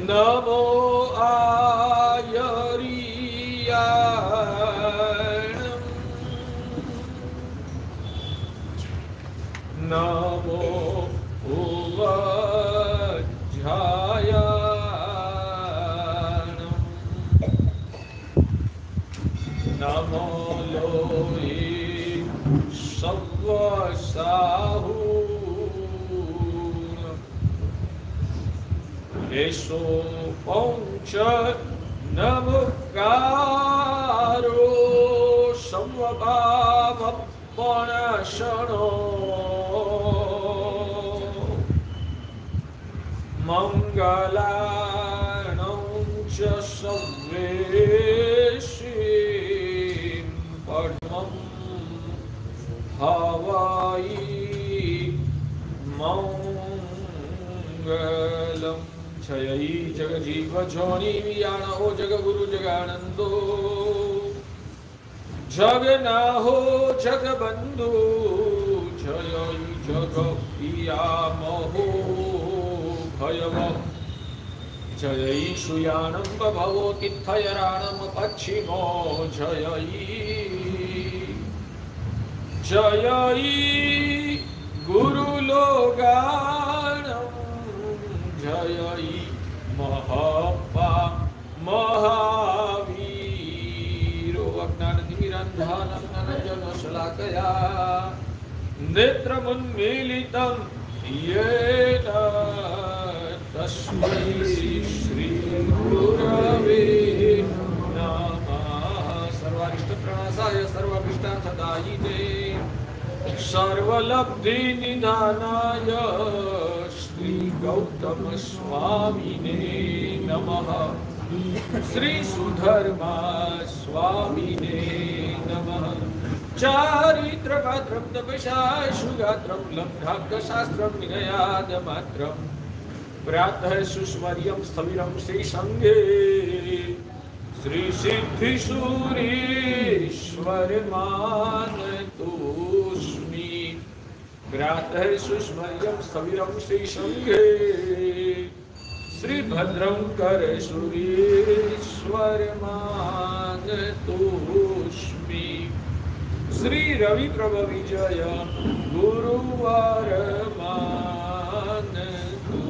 नमो आयरियाणं नमो उवज्झायाणं नमो लोहि सव्वसाहु एषो पौंच नमकारो संवभावपणशणो मंगलानं च सव्वेशीं पद्मं हवाई मंगलम् जय जगजीव जोनि वियाणो जगगुरु जगानंदो जगनाहो जगबंधु जय जग पियामहो भयव जय सुयानं भवो तीर्थयराणं पश्चिमो जय गुरुलोगानं जय महापा महावीरो अज्ञानतिमिरन्धनं ज्ञानञ्जनशलाकया नेत्रमुन्मीलितं येन तस्मै श्रीगुरवे नमः। सर्वारिष्टप्रणाशाय सर्वाभीष्टार्थदायिने सर्वलब्धिनिधानाय श्री गौतम स्वामिने नमः। श्री सुधर्मा स्वामिने नमः। चारित्रपात्रं तपसा सुगात्रं लब्धाब्धशास्त्रं विनयादमात्रं प्रातः सुस्वर्यं स्थविरं श्रीसङ्गे श्री सिद्धीश्वरमानतोऽस्मि प्रातः सुस्मर्यं स्थविरं श्रीसङ्गे श्रीभद्रं करसूरीश्वरमानतोऽस्मि श्री रवि प्रभ विजय गुरुवार मानतु।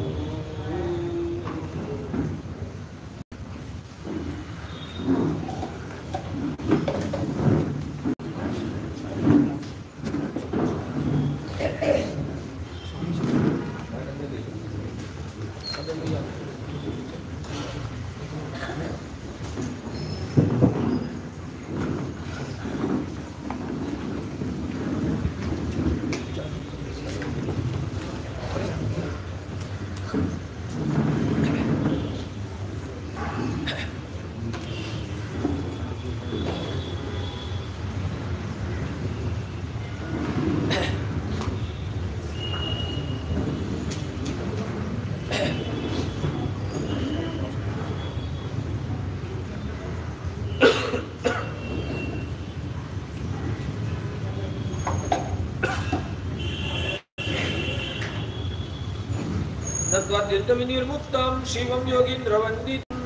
विनिर्मुक्तं शिवं योगीन्द्रवन्दितं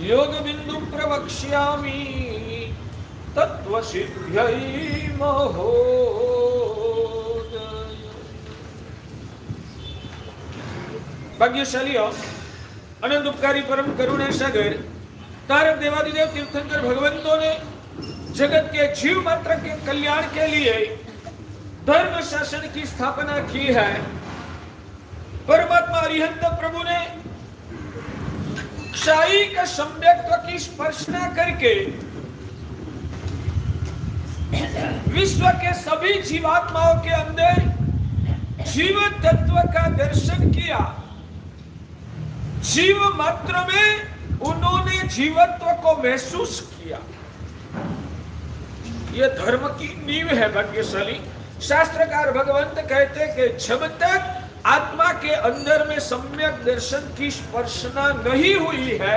योगबिन्दुं प्रवक्ष्यामि तत्त्वसिद्ध्यै महोदय। भाग्यशाली अनंत उपकारी परम करुणा सागर तारक देवादिदेव तीर्थंकर भगवंतों ने जगत के जीव मात्र के कल्याण के लिए धर्म शासन की स्थापना की है। परमात्मा अरिहंत प्रभु ने क्षाई का सम्यक्त्व की स्पर्शना करके विश्व के सभी जीवात्माओं के अंदर जीव तत्व का दर्शन किया। जीव मात्र में उन्होंने जीवत्व को महसूस किया। यह धर्म की नींव है। भाग्यशाली शास्त्रकार भगवंत कहते कि जब तक आत्मा के अंदर में सम्यक दर्शन की स्पर्शना नहीं हुई है,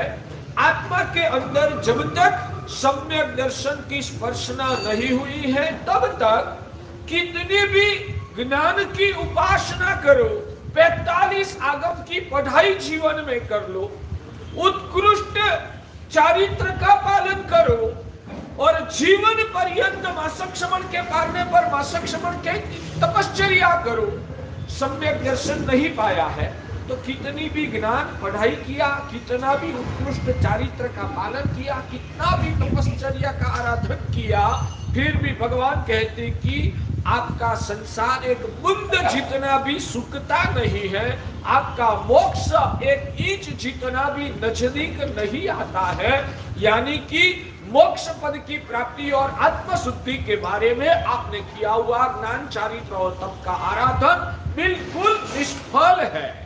आत्मा के अंदर जब तक सम्यक दर्शन की स्पर्शना नहीं हुई है, तब तक कितनी भी ज्ञान की उपासना करो, 45 आगम की पढ़ाई जीवन में कर लो, उत्कृष्ट चारित्र का पालन करो और जीवन पर्यंत मासक श्रवण के पारने पर मासक श्रवण के तपश्चर्या करो, सम्यक दर्शन नहीं पाया है तो कितनी भी ज्ञान पढ़ाई किया, कितना भी उत्कृष्ट चारित्र का पालन किया, कितना भी तपश्चर्या का आराधन किया, फिर भी भगवान कहते कि आपका संसार एक बूंद जितना भी सुखता नहीं है, आपका मोक्ष एक इंच जितना भी नजदीक नहीं आता है। यानी कि मोक्ष पद की प्राप्ति और आत्म शुद्धि के बारे में आपने किया हुआ ज्ञान चारित्र और तप का आराधन बिल्कुल निष्फल है।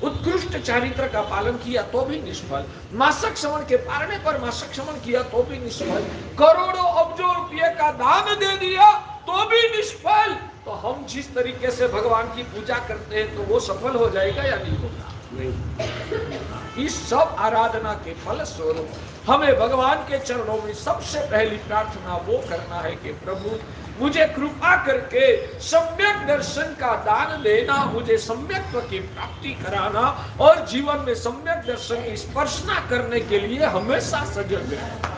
उत्कृष्ट चारित्र का पालन किया तो भी निष्फल, मासक श्रवण के पारने पर मासक श्रवण किया तो भी निष्फल, करोड़ों अब्जों रुपये का दान दे दिया तो भी निष्फल। तो हम जिस तरीके से भगवान की पूजा करते हैं तो वो सफल हो जाएगा या नहीं होगा? नहीं। इस सब आराधना के फल स्वरूप हमें भगवान के चरणों में सबसे पहली प्रार्थना वो करना है कि प्रभु मुझे कृपा करके सम्यक दर्शन का दान देना, मुझे सम्यक की प्राप्ति कराना और जीवन में सम्यक दर्शन की स्पर्शना करने के लिए हमेशा सजग रहना।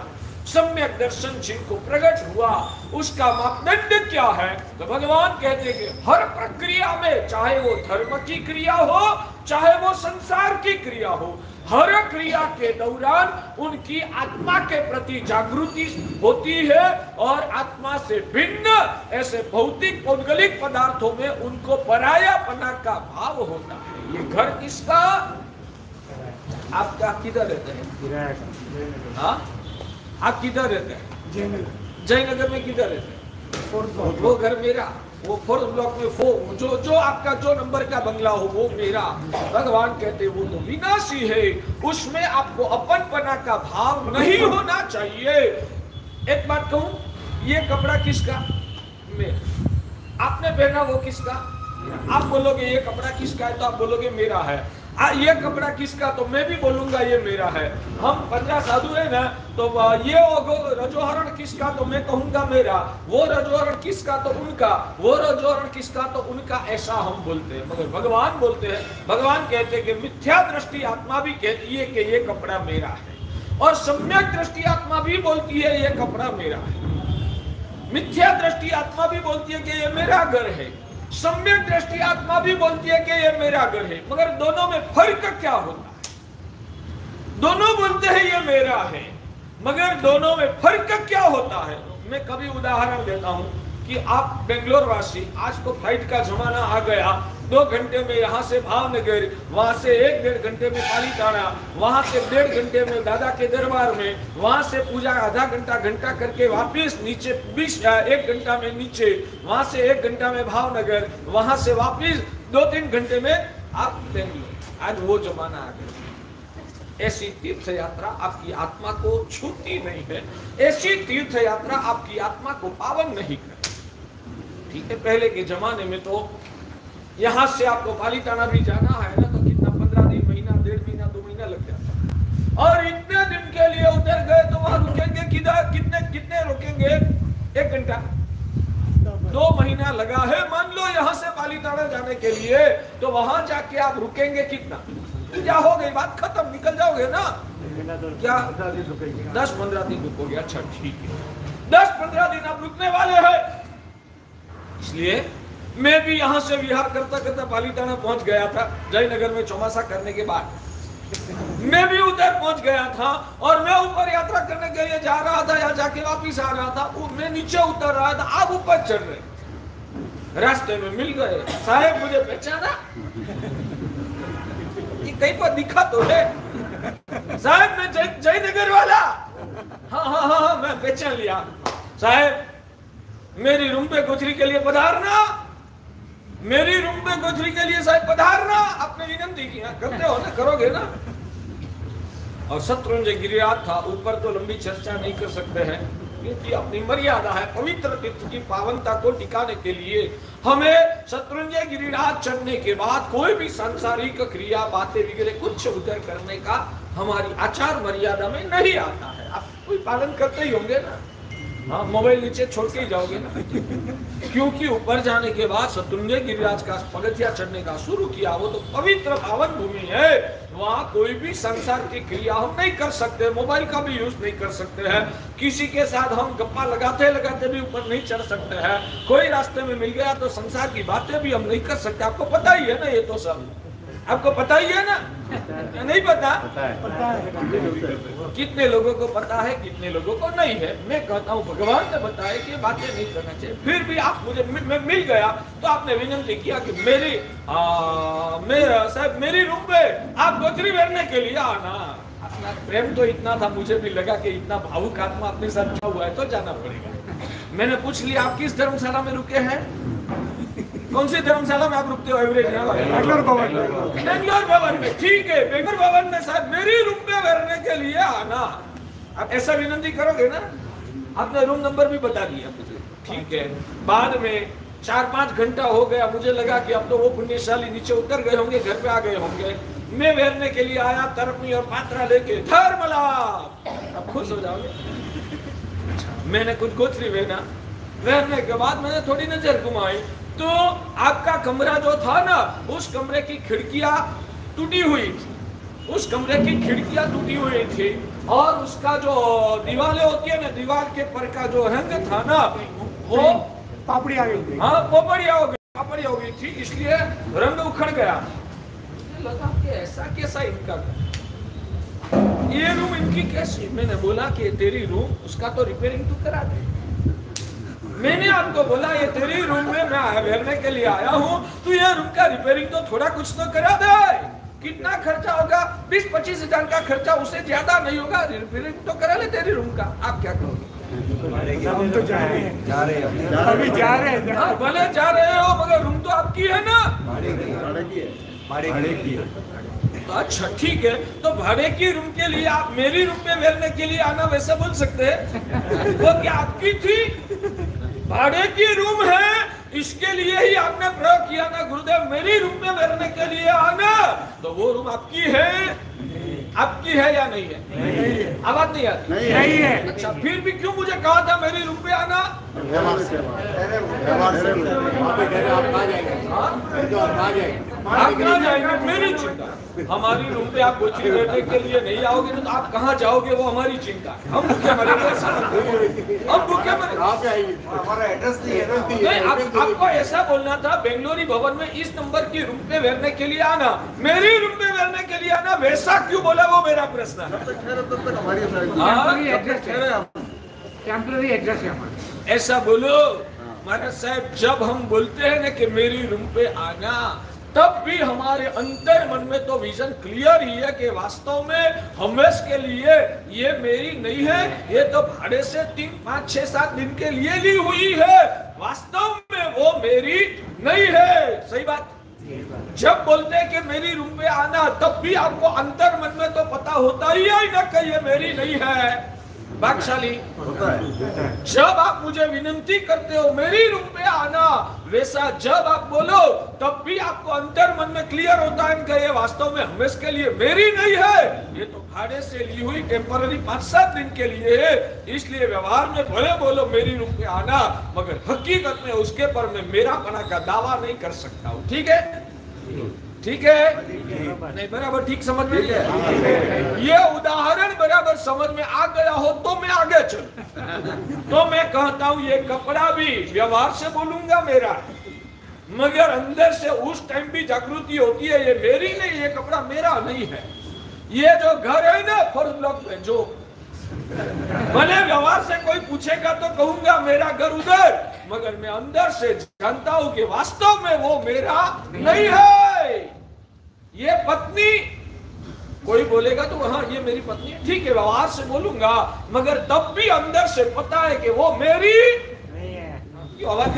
सम्यक दर्शन जिनको प्रकट हुआ उसका मापदंड क्या है? तो भगवान कहते हैं कि हर प्रक्रिया में, चाहे वो धर्म की क्रिया हो चाहे वो संसार की क्रिया हो, हर क्रिया के दौरान उनकी आत्मा के प्रति जागृति होती है और आत्मा से भिन्न ऐसे भौतिक पौद्गलिक पदार्थों में उनको परायापना का भाव होता है। ये घर किसका? आपका किधर रहते हैं? हाँ, आप किधर रहते हैं? जयनगर में किधर रहते हैं? वो घर मेरा, वो 4th ब्लॉक में जो आपका जो नंबर का बंगला हो वो मेरा। भगवान कहते वो तो विनाशी है, उसमें आपको अपनपना का भाव नहीं होना चाहिए। एक बात कहूं, ये कपड़ा किसका? मेरा। आपने पहना वो किसका? आप बोलोगे ये कपड़ा किसका है तो आप बोलोगे मेरा है। ये कपड़ा किसका तो मैं भी बोलूंगा ये मेरा है। हम 15 साधु है ना, तो ये रजोहरण किसका तो मैं कहूंगा मेरा, वो रजोहरण किसका तो उनका, वो रजोहरण किसका तो उनका, ऐसा हम बोलते हैं। मगर भगवान बोलते हैं, भगवान कहते हैं कि मिथ्या दृष्टि आत्मा भी कहती है कि ये कपड़ा मेरा है और सम्यक दृष्टि आत्मा भी बोलती है ये कपड़ा मेरा है। मिथ्या दृष्टि आत्मा भी बोलती है कि ये मेरा घर है, सम्यक दृष्टि आत्मा भी बोलती है कि ये मेरा घर है। मगर दोनों में फर्क क्या होता है? दोनों बोलते हैं ये मेरा है, मगर दोनों में फर्क क्या होता है? मैं कभी उदाहरण देता हूं कि आप बेंगलोर वासी, आज तो फ्लाइट का जमाना आ गया, 2 घंटे में यहाँ से भावनगर, वहां से 1-1.5 घंटे में पालीताना, वहां से 1.5 घंटे में दादा के दरबार में, वहां से पूजा आधा घंटा करके वापिस नीचे 1 घंटा में नीचे, वहां से 1 घंटा में भावनगर, वहां से वापिस 2-3 घंटे में आप बेंगलोर। आज वो जमाना आ गया। ऐसी तीर्थ यात्रा आपकी आत्मा को छूती नहीं है, ऐसी तीर्थ यात्रा आपकी आत्मा को पावन नहीं करती। ठीक है, पहले के जमाने में तो यहाँ से आपको पालीताना भी जाना है ना तो कितना 15 दिन, महीना, 1.5 महीना, 2 महीना लग जाता। और इतने दिन के लिए उधर गए तो वहां रुकेंगे कितने रुकेंगे? 1 घंटा, 2 महीना लगा है मान लो यहाँ से पालीताना जाने के लिए, तो वहां जाके आप रुकेंगे कितना? पूजा हो गई, बात खत्म, निकल जाओगे ना। क्या 10-15 दिन रुकोगे? अच्छा ठीक है, 10-15 दिन आप रुकने वाले हैं। इसलिए मैं भी यहाँ से विहार करता करता पालीताना पहुंच गया था, जयनगर में चौमासा करने के बाद मैं भी उधर पहुंच गया था और मैं ऊपर यात्रा करने के लिए जा रहा था या जाके वापिस आ रहा था। मैं नीचे उतर रहा था, आप ऊपर चढ़ रहे, रास्ते में मिल गए। साहेब मुझे पहचाना? ये कहीं पर दिखा तो है साहब, मैं जयनगर वाला। हाँ, मैं पहचान लिया। साहब मेरी रुम्बे गोचरी के लिए पधारना, मेरी रुम्बे गोचरी के लिए साहब पधारना। आपने विनंती की, करते हो ना, करोगे ना। और शत्रुंजय गिरिराज था, ऊपर तो लंबी चर्चा नहीं कर सकते हैं क्योंकि अपनी मर्यादा है। पवित्र तीर्थ की पावनता को टिकाने के लिए हमें शत्रुंजय गिरिराज चढ़ने के बाद कोई भी सांसारिक क्रिया, बातें वगैरह कुछ उधर करने का हमारी आचार मर्यादा में नहीं आता है। आप कोई पालन करते ही होंगे ना। हाँ, मोबाइल नीचे छोड़ के ही जाओगे ना, क्योंकि ऊपर जाने के बाद शत्रुंजय गिरिराज का पगथिया चढ़ने का शुरू किया। वो तो पवित्र पावन भूमि है, वहाँ कोई भी संसार की क्रिया हम नहीं कर सकते, मोबाइल का भी यूज नहीं कर सकते हैं, किसी के साथ हम गप्पा लगाते लगाते भी ऊपर नहीं चढ़ सकते हैं, कोई रास्ते में मिल गया तो संसार की बातें भी हम नहीं कर सकते। आपको पता ही है ना, ये तो सब आपको पता ही है ना, नहीं पता? पता है। कितने लोगों को पता है, कितने लोगों को नहीं है। मैं कहता हूँ भगवान ने बताया कि बातें नहीं करना चाहिए, फिर भी आप मुझे मिल गया तो आपने विनती किया कि साहब मेरी रूम पे आप गोचरी भरने के लिए आना। अपना प्रेम तो इतना था, मुझे भी लगा कि इतना भावुक आत्मा अपने साथ क्या हुआ है तो जाना पड़ेगा। मैंने पूछ लिया आप किस धर्मशाला में रुके हैं, कौन सी धर्मशाला में आप रुकते हो? एवरेज बेंगलोर भवन में। बेंगलोर भवन में, ठीक है, बेंगलोर भवन में साहब मेरी रूम पे भरने के लिए आना। आप ऐसा विनती करोगे ना, आपने रूम नंबर भी बता दिया मुझे, ठीक है। बाद में 4-5 घंटा हो गया, मुझे लगा कि अब तो वो पुण्यशाली नीचे उतर गए होंगे, घर पे आ गए होंगे। मैं भरने के लिए आया, तरपनी और पात्रा लेके, धर्मला अब खुश हो जाओगे। मैंने कुछ गोचरी भरने के बाद मैंने थोड़ी नजर घुमाई तो आपका कमरा जो था ना, उस कमरे की खिड़कियां टूटी हुई थी, उस कमरे की खिड़कियां टूटी हुई थी, और उसका जो दीवारें होती है ना, दीवार के पर का जो हैंग था ना, वो पापड़ी आ गई थी। हाँ, पापड़ी हो गई थी, इसलिए रंग उखड़ गया। लगा कि ऐसा कैसा इनका, ये रूम इनकी कैसी? मैंने बोला कि तेरी रूम, उसका तो रिपेयरिंग तू करा दे। मैंने आपको बोला ये तेरी रूम में मैं भरने के लिए आया हूँ, तू ये रूम का रिपेयरिंग तो थोड़ा कुछ तो करा दे। कितना खर्चा होगा? 20-25 हजार का खर्चा, उससे ज्यादा नहीं होगा, रिपेयरिंग तो करा ले तेरी रूम का। आप क्या करोगे? हम तो जा रहे हैं, अभी जा रहे हैं। हाँ, भले जा रहे हो, मगर रूम तो आपकी है ना, भाड़े की। अच्छा ठीक है, तो भाड़े की रूम के लिए आप मेरी रूम में भरने के लिए आना, वैसा बोल सकते हैं? वो क्या आपकी थी? भाड़े की रूम है, इसके लिए ही आपने प्रयोग किया ना गुरुदेव, मेरी रूम में भरने के लिए आना, तो वो रूम आपकी है, आपकी है या नहीं है? नहीं है। आवाज नहीं आती? नहीं है। अच्छा, फिर भी क्यों मुझे कहा था मेरी रूम पे आना? आप कहाँ जाएंगे? मेरी चिंता। हमारी रूम पे आप गोचरी भरने के लिए नहीं आओगे तो आप कहाँ जाओगे, वो हमारी चिंता है। हम भूखे मरेंगे, हम भूखे मरेंगे। हमारा एड्रेस नहीं नहीं, आपको ऐसा बोलना था, बेंगलोरी भवन में इस नंबर की रूम पे भरने के लिए आना, मेरी रूम पे भरने के लिए आना, वैसा क्यों बोला, वो मेरा प्रश्न है। टेम्पररी एड्रेस है हमारा। ऐसा बोलो महाराज साहब, जब हम बोलते हैं ना कि मेरी रूम पे आना, तब भी हमारे अंतर मन में तो विजन क्लियर ही है कि वास्तव में हमेशा के लिए ये मेरी नहीं है, ये तो भाड़े से 3, 5, 6, 7 दिन के लिए ली हुई है, वास्तव में वो मेरी नहीं है। सही बात? जब बोलते हैं कि मेरी रूम पे आना, तब भी आपको अंतर मन में तो पता होता ही है ना कि ये मेरी नहीं है। भाग्यशाली होता है। जब आप मुझे विनती करते हो मेरी रूम पे आना, वैसा जब आप बोलो तब भी आपको अंतर मन में क्लियर होता है कि ये वास्तव में हमेशा के लिए मेरी नहीं है, ये तो भाड़े से ली हुई टेम्पररी 5-7 दिन के लिए है। इसलिए व्यवहार में भले बोलो मेरी रूम पे आना, मगर हकीकत में उसके पर मैं मेरा पना का दावा नहीं कर सकता हूँ। ठीक है? ठीक है? नहीं, बराबर ठीक समझ में गया? ये उदाहरण बराबर समझ में आ गया हो तो मैं आगे चलूं। तो मैं कहता हूं ये कपड़ा भी व्यवहार से बोलूंगा मेरा, मगर अंदर से उस टाइम भी जागृति होती है ये मेरी नहीं, ये कपड़ा मेरा नहीं है। ये जो घर है ना फर्स्ट ब्लॉक में, जो भले व्यवहार से कोई पूछेगा तो कहूंगा मेरा घर उधर, मगर मैं अंदर से जानता हूं कि वास्तव में वो मेरा नहीं है। ये पत्नी, कोई बोलेगा तो हाँ ये मेरी पत्नी है, ठीक है, व्यवहार से बोलूंगा, मगर तब भी अंदर से पता है कि वो मेरी नहीं है। क्यों आवाज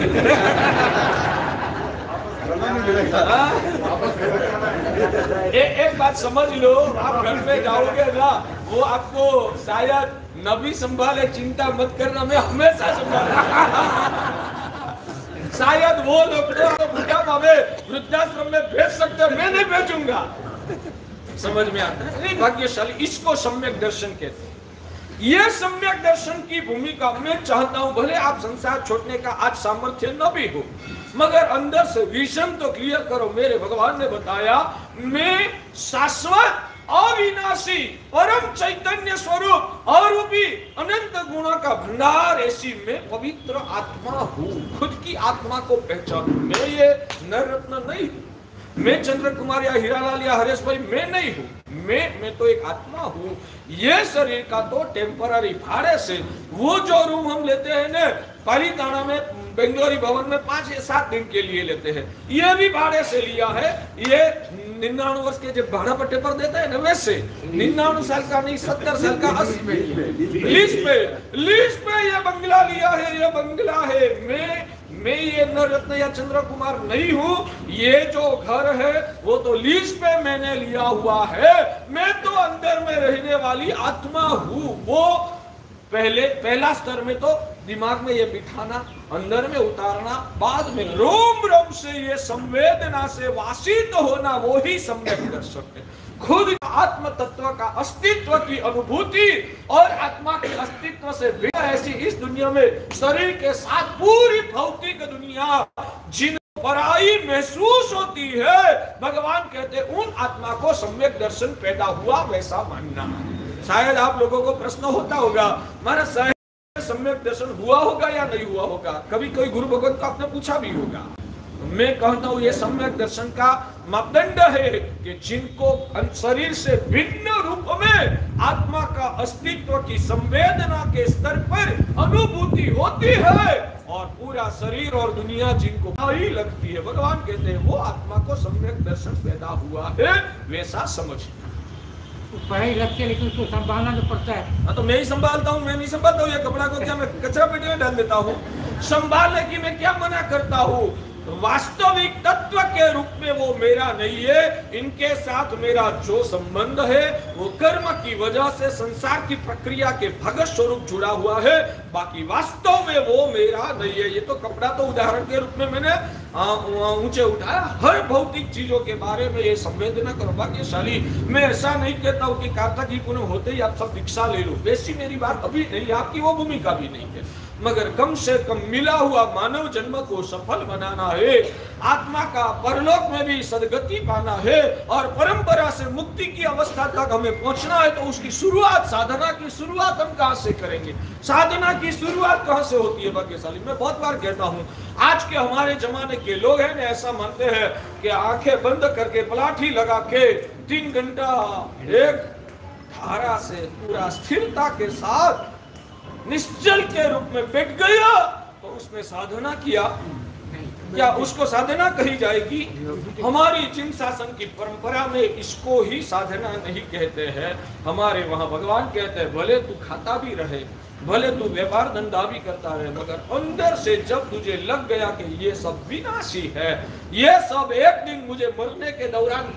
एक बात समझ लो, आप घर में जाओगे ना, वो आपको शायद नबी संभाले, चिंता मत करना, मैं हमेशा संभालूंगा। शायद वो लोग तो बुढ़ापा में वृद्धाश्रम में भेज सकते, मैं नहीं भेजूंगा। समझ में आता है? नहीं, भाग्यशाली, इसको सम्यक दर्शन कहते हैं। ये सम्यक दर्शन की भूमिका मैं चाहता हूं, भले आप संसार छोड़ने का आज सामर्थ्य न भी हो, मगर अंदर से विजन तो क्लियर करो। मेरे भगवान ने बताया, मैं शाश्वत अविनाशी परम चैतन्य स्वरूप अरूपी अनंत गुणों का भंडार, ऐसी मैं पवित्र आत्मा हूँ। खुद की आत्मा को पहचानूं। मैं ये नर रत्न नहीं हूँ, मैं चंद्र कुमार या हीरालाल या हरेश भाई मैं नहीं हूँ। मैं तो एक आत्मा हूँ। ये शरीर का तो टेम्पररी भाड़े से, वो जो रूम हम लेते हैं ना पालीताना में, बेंगलोरी भवन में 5 या 7 दिन के लिए लेते हैं, ये भी भाड़े से लिया है। ये 99 वर्ष के जो भाड़ा पट्टे पर देते हैं ना, वैसे 99 साल का नहीं, 70 साल का लीज पे ये बंगला लिया है। ये बंगला है। मैं ये नर रत्न या चंद्र कुमार नहीं हूँ। ये जो घर है वो तो लीज पे मैंने लिया हुआ है। मैं तो अंदर में रहने वाली आत्मा हूँ। वो पहला स्तर में तो दिमाग में ये बिठाना, अंदर में उतारना, बाद में रोम रोम से ये संवेदना से वासित होना, वो ही सम्यक दर्शन है। खुद आत्म तत्व का अस्तित्व की अनुभूति और आत्मा के अस्तित्व से बिना ऐसी इस दुनिया में शरीर के साथ पूरी भौतिक दुनिया जिन पराई महसूस होती है, भगवान कहते उन आत्मा को सम्यक दर्शन पैदा हुआ वैसा मानना। शायद आप लोगों को प्रश्न होता होगा, हमारा शायद सम्यक दर्शन हुआ होगा या नहीं हुआ होगा। कभी कोई गुरु भगवत को आपने पूछा भी होगा। मैं कहता हूं ये सम्यक दर्शन का मापदंड है कि जिनको शरीर से भिन्न रूप में आत्मा का अस्तित्व की संवेदना के स्तर पर अनुभूति होती है और पूरा शरीर और दुनिया जिनको ही लगती है, भगवान कहते हैं वो आत्मा को सम्यक दर्शन पैदा हुआ है वैसा समझना। पढ़ाई रखते हैं लेकिन उसको संभालना तो पड़ता है। हाँ तो मैं ही संभालता हूँ, मैं नहीं संभालता हूँ। ये कपड़ा को क्या मैं कचरा पेटी में डाल देता हूँ? संभालने की मैं क्या मना करता हूँ? वास्तविक तत्व के रूप में वो मेरा नहीं है। इनके साथ मेरा जो संबंध है वो कर्म की वजह से संसार की प्रक्रिया के भगत स्वरूप जुड़ा हुआ है, बाकी वास्तव में वो मेरा नहीं है। ये तो कपड़ा तो उदाहरण के रूप में मैंने ऊंचे उठाया। हर भौतिक चीजों के बारे में ये संवेदना करो भाग्यशाली। मैं ऐसा नहीं कहता हूँ कि कार्तिक पूनम होते ही आप सब दीक्षा ले लो, वैसी मेरी बात अभी नहीं, आपकी वो भूमिका भी नहीं है। मगर कम से कम मिला हुआ मानव जन्म को सफल बनाना है, आत्मा का परलोक में भी सदगति पाना है और परंपरा से मुक्ति की अवस्था तक हमें पहुंचना है। तो उसकी शुरुआत, साधना की शुरुआत हम कहां से करेंगे? साधना की शुरुआत कहां से होती है भाग्यशाली? मैं बहुत बार कहता हूं, आज के हमारे जमाने के लोग हैं ना ऐसा मानते हैं कि आंखें बंद करके पलाठी लगा के 3 घंटा एक धारा से पूरा स्थिरता के साथ निश्चल के रूप में बैठ गया तो उसने साधना किया। क्या उसको साधना कही जाएगी? हमारी जिन शासन की परंपरा में इसको ही साधना नहीं कहते हैं। हमारे वहां भगवान कहते हैं भले तू खाता भी रहे, भले तू व्यापार धंधा भी करता रहे, मगर अंदर से जब तुझे लग गया कि ये सब विनाशी है, ये सब एक दिन मुझे मरने के दौरान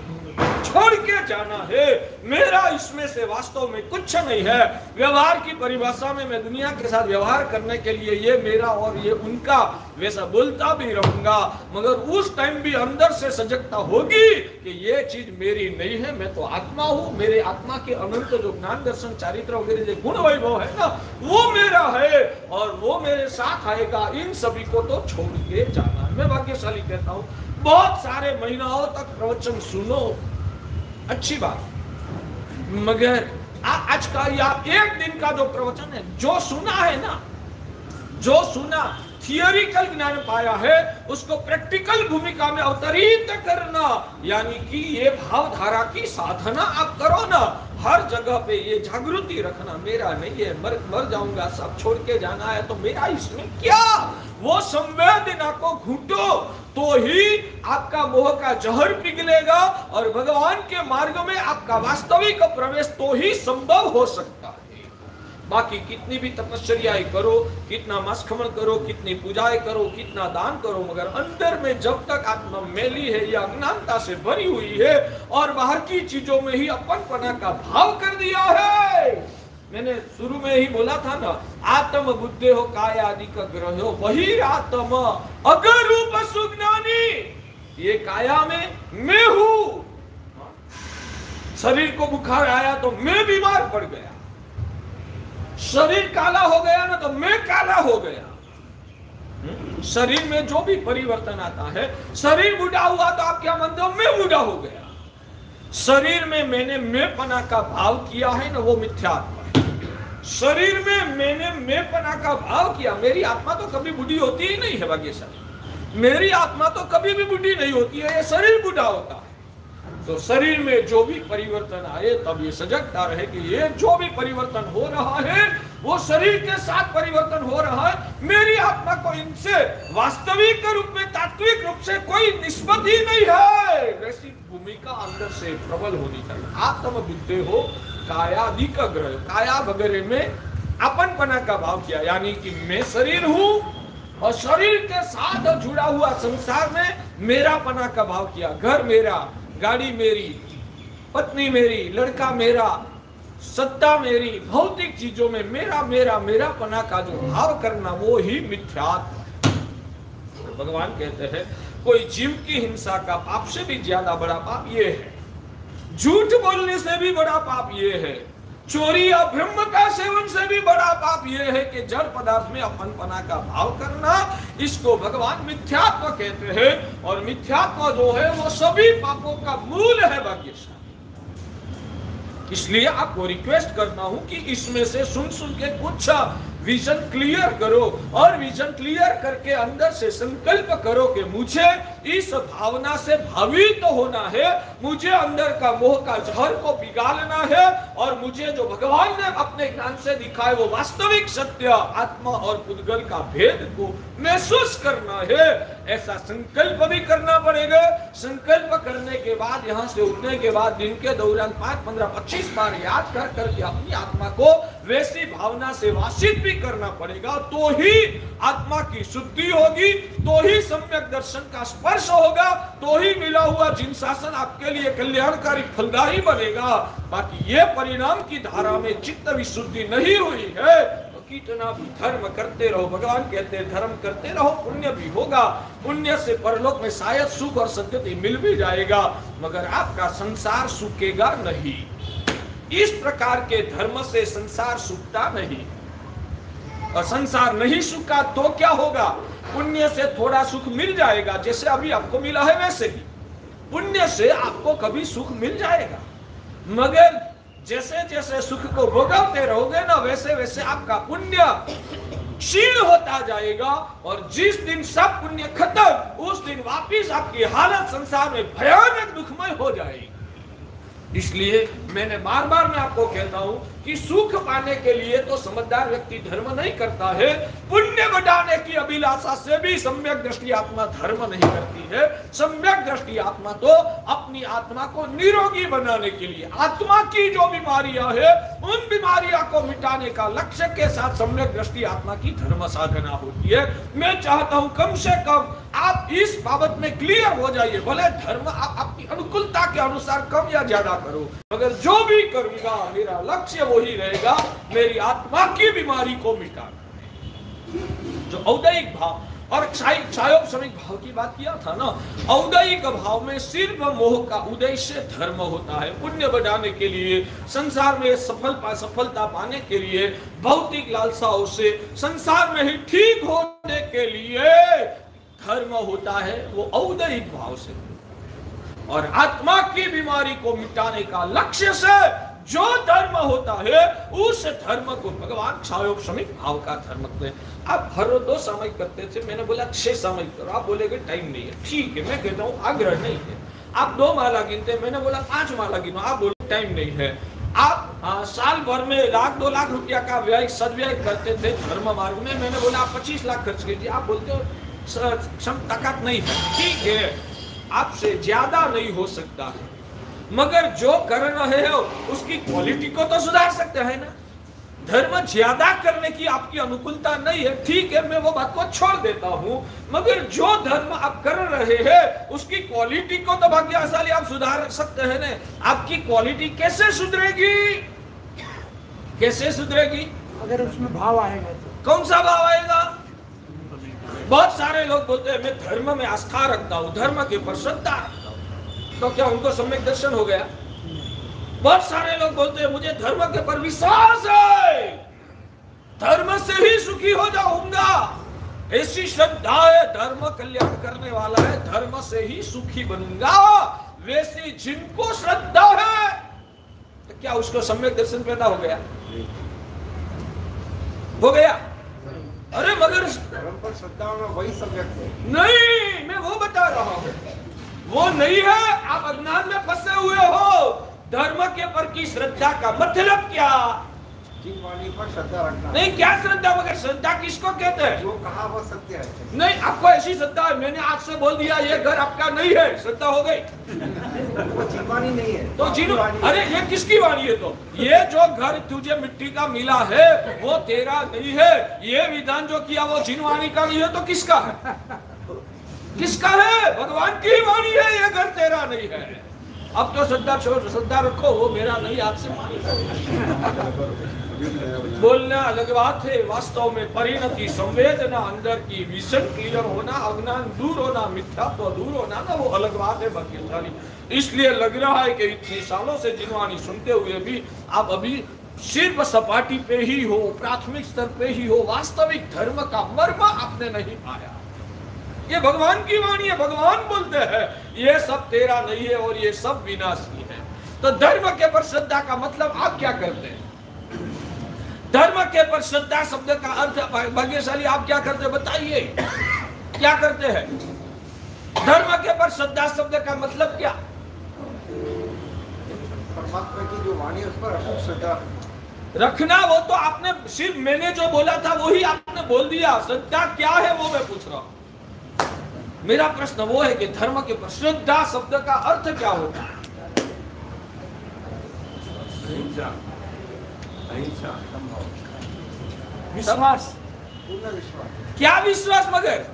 छोड़ के जाना है, मेरा इसमें से वास्तव में कुछ नहीं है। व्यवहार की परिभाषा में मैं दुनिया के साथ व्यवहार करने के लिए ये मेरा और ये उनका वैसा बोलता भी रहूंगा, मगर उस टाइम भी अंदर से सजगता होगी कि ये चीज मेरी नहीं है, मैं तो आत्मा हूँ। मेरे आत्मा के अनंत जो ज्ञान दर्शन चारित्र वगैरह जो गुण वैभव है ना, वो मेरा है और वो मेरे साथ आएगा। इन सभी को तो छोड़ के जाना है। मैं भाग्यशाली कहता हूँ, बहुत सारे महीनाओं तक प्रवचन सुनो, अच्छी बात, मगर आज का या एक दिन का जो प्रवचन है, जो सुना है ना, जो सुना थियोरिकल ज्ञान पाया है, उसको प्रैक्टिकल भूमिका में अवतरित करना, यानी कि ये भावधारा की साधना आप करो ना। हर जगह पे ये जागृति रखना, मेरा नहीं है, मर जाऊंगा, सब छोड़ के जाना है, तो मेरा इसमें क्या? वो संवेदना को घुटो तो ही आपका मोह का जहर पिघलेगा और भगवान के मार्ग में आपका वास्तविक प्रवेश तो ही संभव हो सकता है। बाकी कितनी भी तपस्याएं करो, कितना मस्खमन करो, कितनी पूजाएं करो, कितना दान करो, मगर अंदर में जब तक आत्मा मैली है या अज्ञानता से भरी हुई है और बाहर की चीजों में ही अपनपना का भाव कर दिया है। मैंने शुरू में ही बोला था ना, आत्म बुद्धे हो काय आदि का ग्रह हो वही आत्म अगर रूप सुज्ञानी। ये काया में मैं हूं, शरीर को बुखार आया तो मैं बीमार पड़ गया, शरीर काला हो गया ना तो मैं काला हो गया। शरीर में जो भी परिवर्तन आता है, शरीर बूढ़ा हुआ तो आप क्या मानते हो? मैं बूढ़ा हो गया। शरीर में मैंने मैंपना का भाव किया है ना, वो मिथ्यात्मा है। शरीर में मैंने मैंपना का भाव किया। मेरी आत्मा तो कभी बूढ़ी होती ही नहीं है भाग्यशाली। मेरी आत्मा तो कभी भी बूढ़ी नहीं होती है, ये शरीर बूढ़ा होता है। तो शरीर में जो भी परिवर्तन आए तब ये सजगता रहे कि ये जो भी परिवर्तन हो रहा है वो शरीर के साथ परिवर्तन हो रहा है। मेरी आत्मा को इनसे वास्तविक रूप में, तात्विक रूप से कोई निस्बत ही नहीं है। वैसी भूमिका अंदर से प्रबल होनी चाहिए। आत्म बुद्धि हो कायादिक ग्रह, काया वगैरह में अपनपना का भाव किया, यानी कि मैं शरीर हूं और शरीर के साथ जुड़ा हुआ संसार में मेरापना का भाव किया। घर मेरा, गाड़ी मेरी, पत्नी मेरी, लड़का मेरा, सत्ता मेरी, भौतिक चीजों में मेरा मेरा मेरापना का जो भाव करना वो ही मिथ्यात्व है। तो भगवान कहते हैं कोई जीव की हिंसा का पाप से भी ज्यादा बड़ा पाप ये है, झूठ बोलने से भी बड़ा पाप ये है, चोरी या ब्रह्म का सेवन से भी बड़ा पाप यह है कि जड़ पदार्थ में अपनपना का भाव करना। इसको भगवान मिथ्यात्व कहते हैं। और मिथ्यात्व जो है वो सभी पापों का मूल है भाग्यशाली। इसलिए आपको रिक्वेस्ट करता हूं कि इसमें से सुन सुन के कुछ विजन क्लियर करो, और विजन क्लियर करके अंदर से संकल्प करो कि मुझे इस भावना से भावित तो होना है, मुझे अंदर का मोह का जहर को पिघालना है, और मुझे जो भगवान ने अपने ज्ञान से दिखाए वो वास्तविक सत्य आत्मा और पुद्गल का भेद को महसूस करना है। ऐसा संकल्प भी करना पड़ेगा। संकल्प करने के बाद, यहाँ से उठने के बाद दिन के दौरान 5, 15, 25 बार याद कर करके अपनी आत्मा को वैसी भावना से वासित भी करना पड़ेगा। तो ही आत्मा की शुद्धि होगी, तो ही सम्यक दर्शन का स्पर्श होगा, तो ही मिला हुआ जिन शासन आपके लिए कल्याणकारी फलदायी बनेगा। बाकी ये परिणाम की धारा में चित्त विशुद्धि नहीं हुई है तो कितना भी धर्म करते रहो, भगवान कहते हैं धर्म करते रहो, पुण्य भी होगा, पुण्य से परलोक में शायद सुख और सद्गति मिल भी जाएगा, मगर आपका संसार सूखेगा नहीं। इस प्रकार के धर्म से संसार सूखता नहीं, और संसार नहीं सूखा तो क्या होगा? पुण्य से थोड़ा सुख मिल जाएगा, जैसे अभी आपको मिला है वैसे ही पुण्य से आपको कभी सुख मिल जाएगा। मगर जैसे जैसे सुख को भोगते रहोगे ना, वैसे वैसे आपका पुण्य क्षीण होता जाएगा, और जिस दिन सब पुण्य खत्म उस दिन वापिस आपकी हालत संसार में भयानक दुखमय हो जाएगी। इसलिए मैंने बार बार मैं आपको कहता हूं कि सुख पाने के लिए तो समझदार व्यक्ति धर्म नहीं करता है, पुण्य बढ़ाने की अभिलाषा से भी सम्यक दृष्टि आत्मा धर्म नहीं करती है। सम्यक दृष्टि आत्मा तो अपनी आत्मा को निरोगी बनाने के लिए, आत्मा की जो बीमारियां है उन बीमारियां को मिटाने का लक्ष्य के साथ सम्यक दृष्टि आत्मा की धर्म साधना होती है। मैं चाहता हूं कम से कम आप इस बाबत में क्लियर हो जाइए। भले धर्म आप अपनी अनुकूलता के अनुसार कम या ज्यादा करो, मगर जो भी करूंगा मेरा लक्ष्य वही रहेगा, मेरी आत्मा की बीमारी को मिटाना। जो औदैहिक भाव और क्षायोपशमिक भाव की बात किया था ना, औदैहिक भाव में सिर्फ मोह का उद्देश्य धर्म होता है, पुण्य बढ़ाने के लिए, संसार में सफलता पाने के लिए, भौतिक लालसाओं से संसार में ही ठीक होने के लिए धर्म होता है, वो औदैहिक भाव से। और आत्मा की बीमारी को मिटाने का लक्ष्य से जो धर्म होता है उस धर्म को भगवान क्षायोपशमिक भाव का धर्म कहते हैं। आप हर रोज 2 सामयिक करते थे, मैंने बोला 6 सामयिक करो, आप बोलेगे टाइम नहीं है। ठीक है, मैं कहता हूँ आग्रह नहीं है। आप 2 माला गिनते, मैंने बोला 5 माला गिनो, आप बोले टाइम नहीं है। आप साल भर में 1-2 लाख रुपया का व्यय सदव्यय करते थे धर्म मार्ग में, मैंने बोला आप 25 लाख खर्च कीजिए, आप बोलते हो ताकत नहीं है। ठीक है, आपसे ज्यादा नहीं हो सकता है, मगर जो कर रहे हो उसकी क्वालिटी को तो सुधार सकते हैं ना। धर्म ज्यादा करने की आपकी अनुकूलता नहीं है, ठीक है, मैं वो बात को छोड़ देता हूं, मगर जो धर्म आप कर रहे हैं उसकी क्वालिटी को तो भाग्यशाली आप सुधार सकते हैं ना। आपकी क्वालिटी कैसे सुधरेगी? कैसे सुधरेगी? अगर उसमें भाव आएगा तो। कौन सा भाव आएगा? बहुत सारे लोग बोलते हैं मैं धर्म में आस्था रखता हूं, धर्म के ऊपर श्रद्धा रखता हूं, तो क्या उनको सम्यक दर्शन हो गया? बहुत सारे लोग बोलते हैं मुझे धर्म के ऊपर विश्वास है, धर्म से ही सुखी हो जाऊंगा, ऐसी श्रद्धा है, धर्म कल्याण करने वाला है, धर्म से ही सुखी बनूंगा, वैसी जिनको श्रद्धा है, तो क्या उसको सम्यक दर्शन पैदा हो गया? हो गया? अरे मगर धर्म पर श्रद्धा होना वही सम्यक है। नहीं, मैं वो बता रहा हूं, वो नहीं है। आप अज्ञान में फंसे हुए हो। धर्म के पर की श्रद्धा का मतलब क्या? जिन वाणी पर श्रद्धा रखना। नहीं, क्या श्रद्धा? मगर श्रद्धा किसको कहते हैं? जो कहा वो सत्य है। नहीं, आपको ऐसी श्रद्धा है, मैंने आज से बोल दिया ये घर आपका नहीं है, श्रद्धा हो गई। वो जीवानी नहीं है तो जीनो, अरे ये किसकी वाणी है? तो ये जो घर तुझे मिट्टी का मिला है वो तेरा नहीं है। ये विधान जो किया वो जिनवाणी का नहीं है, तो किसका है? किसका है? भगवान की वाणी है, ये घर तेरा नहीं है। अब तो श्रद्धा छोड़, श्रद्धा रखो, वो मेरा नहीं, आपसे बोलना अलग बात है, वास्तव में परिणति, संवेदना, अंदर की विजन क्लियर होना, अज्ञान दूर होना, मिथ्यात्व दूर होना ना, वो अलग बात है भाग्यशाली। इसलिए लग रहा है कि इतने सालों से जिनवाणी सुनते हुए भी आप अभी सिर्फ सपाटी पे ही हो, प्राथमिक स्तर पे ही हो, वास्तविक धर्म का मर्म आपने नहीं पाया। ये भगवान की वाणी है, भगवान बोलते हैं ये सब तेरा नहीं है और ये सब विनाशी है। तो धर्म के पर श्रद्धा का मतलब आप क्या करते हैं? धर्म के पर श्रद्धा शब्द का अर्थ भाग्यशाली आप क्या करते हैं? बताइए क्या करते हैं? धर्म के पर श्रद्धा शब्द का मतलब क्या? परमात्मा की जो वाणी है उस पर अटूट श्रद्धा रखना। वो तो आपने सिर्फ मैंने जो बोला था वही आपने बोल दिया। श्रद्धा क्या है वो मैं पूछ रहा हूं। मेरा प्रश्न वो है कि धर्म के पर श्रद्धा शब्द का अर्थ क्या होता है? विश्वास। पूर्ण विश्वास। क्या विश्वास? मगर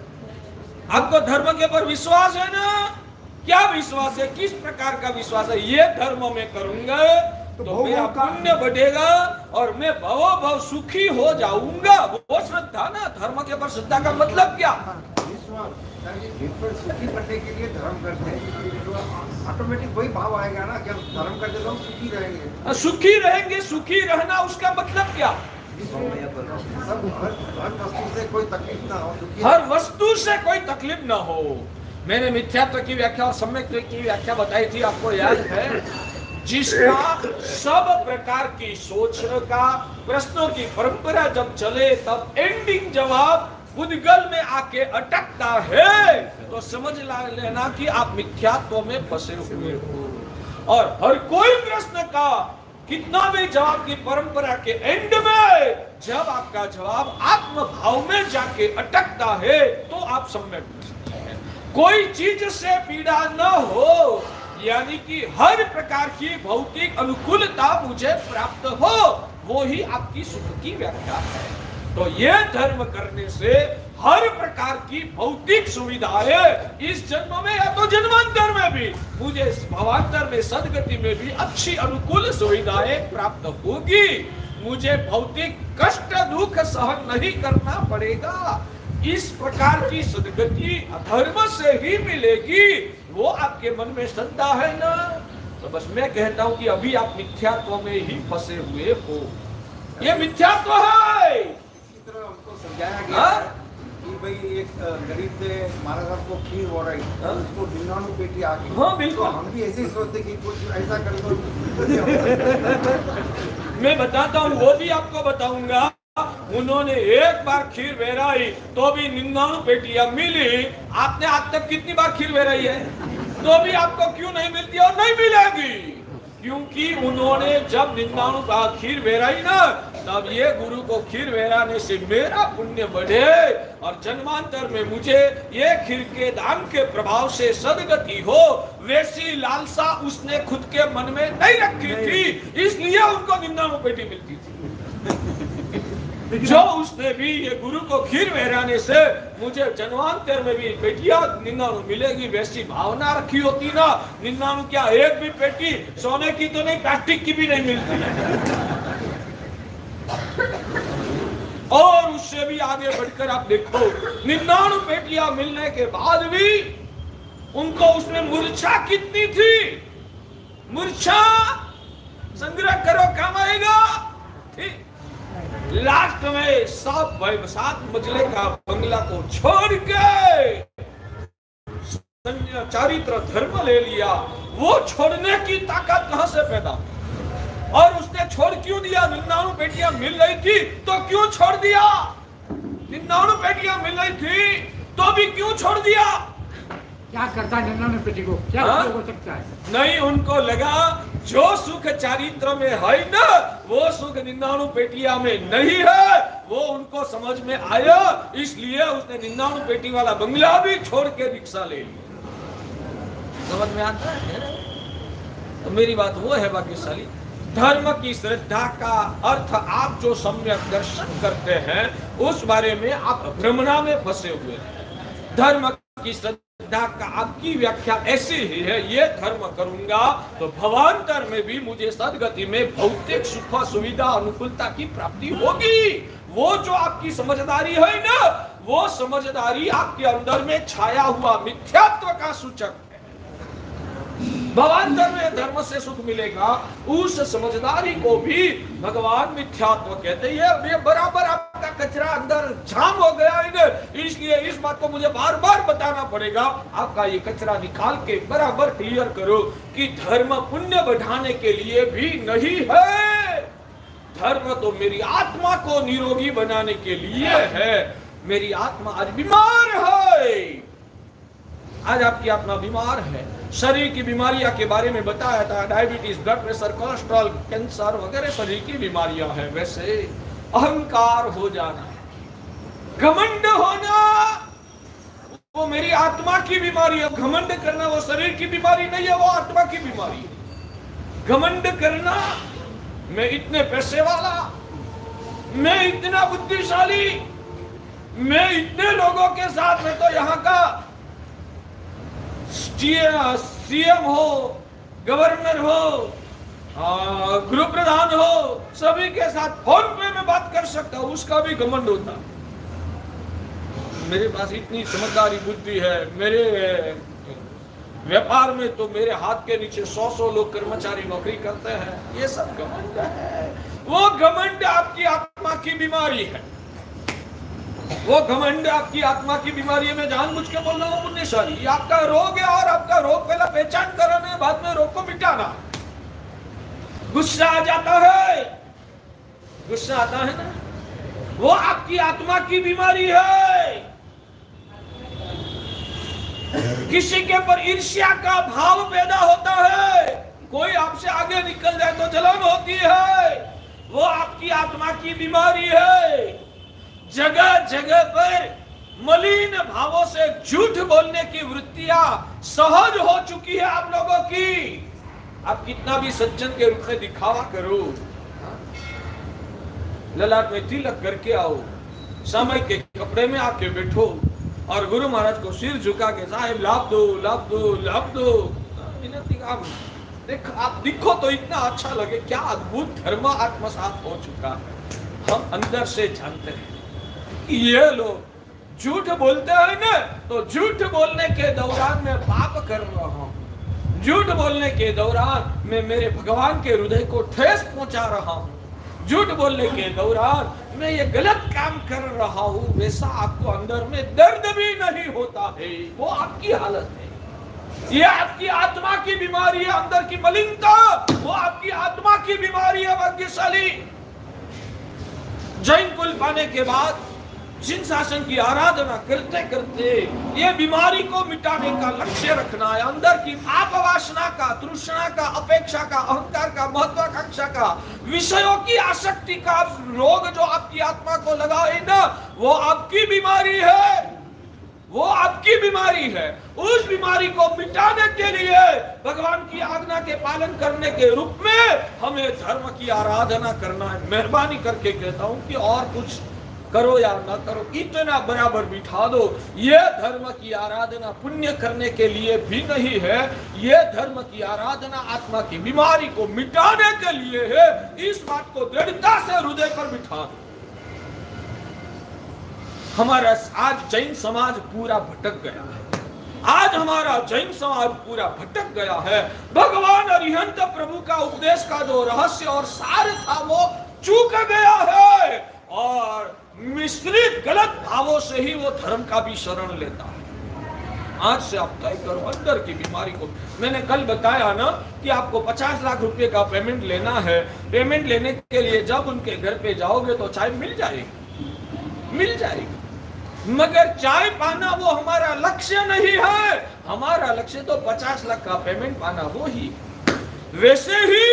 आपको धर्म के पर विश्वास है ना? क्या विश्वास है? किस प्रकार का विश्वास है? ये धर्म में करूंगा तो मेरा पुण्य बढ़ेगा और मैं भवो भव सुखी हो जाऊंगा, वो श्रद्धा ना। धर्म के पर श्रद्धा का मतलब क्या? विश्वास। जिन पर सुखी करने के लिए धर्म करते हैं, तो ऑटोमेटिक वही भाव आएगा ना कि हम धर्म करते तो हम सुखी रहेंगे। सुखी रहेंगे। सुखी रहना उसका मतलब क्या? सब हर वस्तु से कोई तकलीफ ना हो, हर वस्तु से कोई तकलीफ ना हो। मैंने मिथ्यात्व की व्याख्या और सम्यक की व्याख्या बताई थी, आपको याद है? जिसका सब प्रकार की सोच का प्रश्नों की परंपरा जब चले तब एंडिंग जवाब बुद्धगल में आके अटकता है, तो समझ लेना कि आप मिथ्यात्व में फंसे हुए हो। और हर कोई प्रश्न का कितना भी जवाब की परंपरा के एंड में जब आपका जवाब आत्म भाव में जाके अटकता है तो आप सम्यक हैं। कोई चीज से पीड़ा न हो, यानी कि हर प्रकार की भौतिक अनुकूलता मुझे प्राप्त हो, वो ही आपकी सुख की व्याख्या है। तो ये धर्म करने से हर प्रकार की भौतिक सुविधाएं इस जन्म में या तो जन्मांतर में भी, मुझे भवांतर में सदगति में भी अच्छी अनुकूल सुविधाएं प्राप्त होगी। मुझे भौतिक कष्ट दुख सहन नहीं करना पड़ेगा। इस प्रकार की सदगति धर्म से ही मिलेगी। वो आपके मन में श्रद्धा है ना? तो बस मैं कहता हूं कि अभी आप मिथ्यात्व में ही फंसे हुए हो। ये मिथ्यात्व है। इसी तरह हमको समझाया गया है कि भाई एक गरीब से महाराज साहब को खीर हो रही है, उसको 99 पेटी आ गई। हाँ बिल्कुल। हम भी ऐसे ही सोचते कि कुछ ऐसा कर दो। मैं बताता हूँ, वो भी आपको बताऊंगा। उन्होंने एक बार खीर बहराई तो भी 99 पेटियां मिली। आपने आज तक कितनी बार खीर बहराई है? तो भी आपको क्यों नहीं मिलती और नहीं मिलेगी? क्योंकि उन्होंने जब 99 खीर बहराई ना, तब ये गुरु को खीर बहराने से मेरा पुण्य बढ़े और जन्मांतर में मुझे ये खीर के दान के प्रभाव से सदगति हो, वैसी लालसा उसने खुद के मन में नहीं रखी थी, इसलिए उनको 99 पेटी मिलती थी। जो उसने भी ये गुरु को खीर बहराने से मुझे जन्मांतर में भी पेटियां 99 मिलेगी, वैसी भावना रखी होती ना, 99 क्या एक भी पेटी सोने की तो नहीं, प्लास्टिक की भी नहीं मिलती। और उससे भी आगे बढ़कर आप देखो, 99 पेटियां मिलने के बाद भी उनको उसमें मूर्छा कितनी थी? मूर्छा संग्रह करो, काम आएगा। लास्ट में 7 मंजिले का बंगला को छोड़ के चारित्र धर्म ले लिया। वो छोड़ने की ताकत कहां से पैदा? और उसने छोड़ क्यों दिया? 99 बेटियां मिल रही थी तो क्यों छोड़ दिया? 99 बेटियां मिल रही थी तो भी क्यों छोड़ दिया? क्या करता है 99 बेटी को? क्या हो सकता है? नहीं, उनको लगा जो सुख चारित्र में है ना, वो सुख 99 बेटियां में नहीं है। वो उनको समझ में आया, इसलिए उसने 99 बेटी वाला बंगला भी छोड़ के रिक्शा ले लिया। समझ में आता है? तो मेरी बात वो है भाग्यशाली, धर्म की श्रद्धा का अर्थ आप जो सम्यक दर्शन करते हैं उस बारे में आप भ्रमणा में फंसे हुए हैं। धर्म की श्रद्धा का आपकी व्याख्या ऐसी ही है, ये धर्म करूंगा तो भवांतर में भी मुझे सदगति में भौतिक सुख सुविधा अनुकूलता की प्राप्ति होगी। वो जो आपकी समझदारी है ना, वो समझदारी आपके अंदर में छाया हुआ मिथ्यात्व का सूचक है। भवांतर में धर्म से सुख मिलेगा, उस समझदारी को भी भगवान मिथ्यात्व कहते हैं। ये बराबर आपका कचरा अंदर जाम हो गया है, इसलिए इस बात को मुझे बार बार बताना पड़ेगा। आपका ये कचरा निकाल के बराबर क्लियर करो कि धर्म पुण्य बढ़ाने के लिए भी नहीं है। धर्म तो मेरी आत्मा को निरोगी बनाने के लिए है। मेरी आत्मा आज बीमार है, आज आपकी आत्मा बीमार है। शरीर की बीमारियां के बारे में बताया था, diabetes, blood pressure, cholesterol, cancer वगैरह शरीर की बीमारियां हैं। वैसे अहंकार हो जाना, घमंड होना, वो मेरी आत्मा की बीमारी है। घमंड करना वो शरीर की बीमारी नहीं है, वो आत्मा की बीमारी है। घमंड करना, मैं इतने पैसे वाला, मैं इतना बुद्धिशाली, मैं इतने लोगों के साथ में तो यहाँ का सीएम हो, गवर्नर हो, गृह प्रधान हो, सभी के साथ फोन पे में बात कर सकता हूं, उसका भी घमंड होता। मेरे पास इतनी समझदारी बुद्धि है, मेरे व्यापार में तो मेरे हाथ के नीचे 100 लोग कर्मचारी नौकरी करते हैं। ये सब घमंड है। वो घमंड आपकी आत्मा की बीमारी है। वो घमंड आपकी आत्मा की बीमारी है। मैं जानबूझ के बोल रहा हूँ पुण्यशाली, ये आपका रोग है और आपका रोग पहला पहचान कराना, बाद में रोग को मिटाना। गुस्सा आ जाता है, गुस्सा आता है ना, वो आपकी आत्मा की बीमारी है। किसी के ऊपर ईर्ष्या का भाव पैदा होता है, कोई आपसे आगे निकल जाए तो जलन होती है, वो आपकी आत्मा की बीमारी है। जगह जगह पर मलिन भावों से झूठ बोलने की वृत्तियां सहज हो चुकी है आप लोगों की। आप कितना भी सज्जन के रूप में दिखावा करो, ललाट में तिलक करके आओ, समय के कपड़े में आके बैठो और गुरु महाराज को सिर झुका के साहेब लाभ दो, लाभ दो, लाभ दो। आप दिखो तो इतना अच्छा लगे, क्या अद्भुत धर्म आत्मसात हो चुका है। हम अंदर से जानते हैं कि ये लोग झूठ बोलते हैं ना, तो झूठ बोलने के दौरान मैं पाप कर रहा हूं, झूठ बोलने के दौरान मैं मेरे भगवान के हृदय को ठेस पहुंचा रहा हूं, झूठ बोलने के दौरान मैं ये गलत काम कर रहा हूं। वैसा आपको अंदर में दर्द भी नहीं होता है, वो आपकी हालत है। ये आपकी आत्मा की बीमारी है, अंदर की मलिनता, वो आपकी आत्मा की बीमारी है। भाग्यशाली जैन कुल पाने के बाद जिन शासन की आराधना करते करते ये बीमारी को मिटाने का लक्ष्य रखना है। अंदर की पाप वासना का, तृष्णा का, अपेक्षा का, अहंकार का, महत्वाकांक्षा का, विषयों की आसक्ति का रोग जो आपकी आत्मा को लगा है ना, वो आपकी बीमारी है, वो आपकी बीमारी है। उस बीमारी को मिटाने के लिए भगवान की आज्ञा के पालन करने के रूप में हमें धर्म की आराधना करना है। मेहरबानी करके कहता हूं कि और कुछ करो या ना करो, इतना बराबर बिठा दो। ये धर्म की आराधना पुण्य करने के लिए भी नहीं है, ये धर्म की आराधना आत्मा की बीमारी को मिटाने के लिए है। इस बात को दृढ़ता से हृदय पर बिठा दो। हमारा आज जैन समाज पूरा भटक गया है, आज हमारा जैन समाज पूरा भटक गया है। भगवान अरिहंत प्रभु का उपदेश का जो रहस्य और सार था वो चूक गया है और मिश्रित गलत भावों से ही वो धर्म का भी शरण लेता है। आज से आप तय करो अंदर की बीमारी को। मैंने कल बताया ना कि आपको 50 लाख रुपए का पेमेंट लेना है। पेमेंट लेने के लिए जब उनके घर पे जाओगे तो चाय मिल जाएगी, मगर चाय पाना वो हमारा लक्ष्य नहीं है। हमारा लक्ष्य तो 50 लाख का पेमेंट पाना वो ही। वैसे ही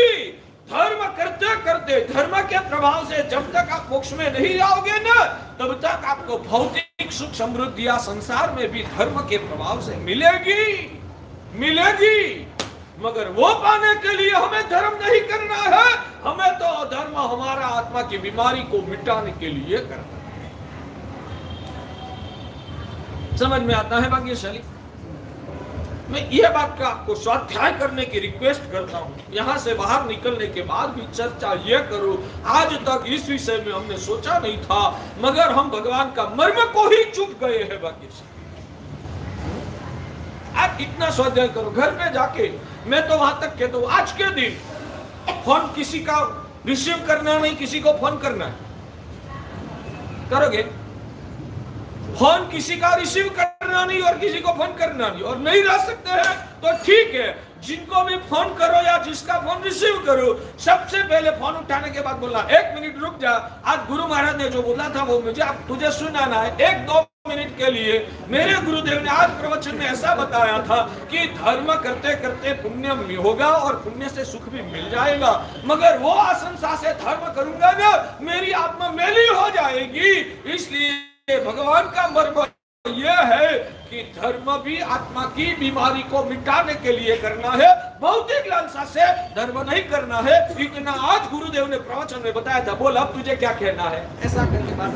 धर्म करते करते धर्म के प्रभाव से जब तक आप मोक्ष में नहीं जाओगे ना, तब तक आपको भौतिक सुख समृद्धियां संसार में भी धर्म के प्रभाव से मिलेगी। मगर वो पाने के लिए हमें धर्म नहीं करना है, हमें तो धर्म हमारा आत्मा की बीमारी को मिटाने के लिए करना है। समझ में आता है भाग्यशाली? मैं यह बात का आपको स्वाध्याय करने की रिक्वेस्ट करता हूं। यहां से बाहर निकलने के बाद भी चर्चा यह करो, आज तक इस विषय में हमने सोचा नहीं था, मगर हम भगवान का मर्म को ही चूक गए हैं। भाग्यशाली आप इतना स्वाध्याय करो घर पे जाके। मैं तो वहां तक कहता हूं, आज के दिन फोन किसी का रिसीव करना नहीं, किसी को फोन करना है, करोगे? फोन किसी का रिसीव करना नहीं और किसी को फोन करना नहीं, और नहीं रह सकते हैं तो ठीक है, जिनको भी फोन करो या जिसका फोन रिसीव करो, सबसे पहले फोन उठाने के बाद बोलना, 1 मिनट रुक जा, आज गुरु महाराज ने जो बोला था वो मुझे अब तुझे सुनाना है। 1-2 मिनट के लिए मेरे गुरुदेव ने आज प्रवचन में ऐसा बताया था कि धर्म करते करते पुण्य होगा और पुण्य से सुख भी मिल जाएगा, मगर वो आशंसा से धर्म करूंगा ना, मेरी आत्मा मैली हो जाएगी। इसलिए भगवान का मर्म यह है कि धर्म भी आत्मा की बीमारी को मिटाने के लिए करना है, भौतिक लालसा से धर्म नहीं करना है। इतना आज गुरुदेव ने प्रवचन में बताया था। बोल अब तुझे क्या कहना है, ऐसा करके बात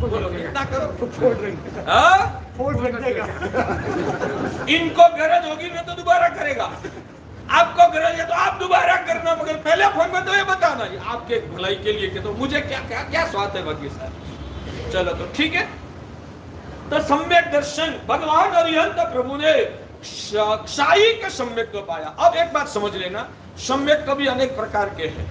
बोलोगे, इतना करो, फोड़ देगा। इनको गरज होगी नहीं तो दोबारा करेगा, आपको गरज है तो आप दोबारा करना, मगर पहले फोन में तो ये बताना आपके भलाई के लिए कि तो मुझे क्या क्या क्या स्वाद है बाकी साहब। चलो तो ठीक है। तो सम्यक दर्शन भगवान अरिहंत प्रभु ने क्षायिक सम्यक्त्व पाया। अब एक बात समझ लेना, सम्यक्त्व भी अनेक प्रकार के हैं।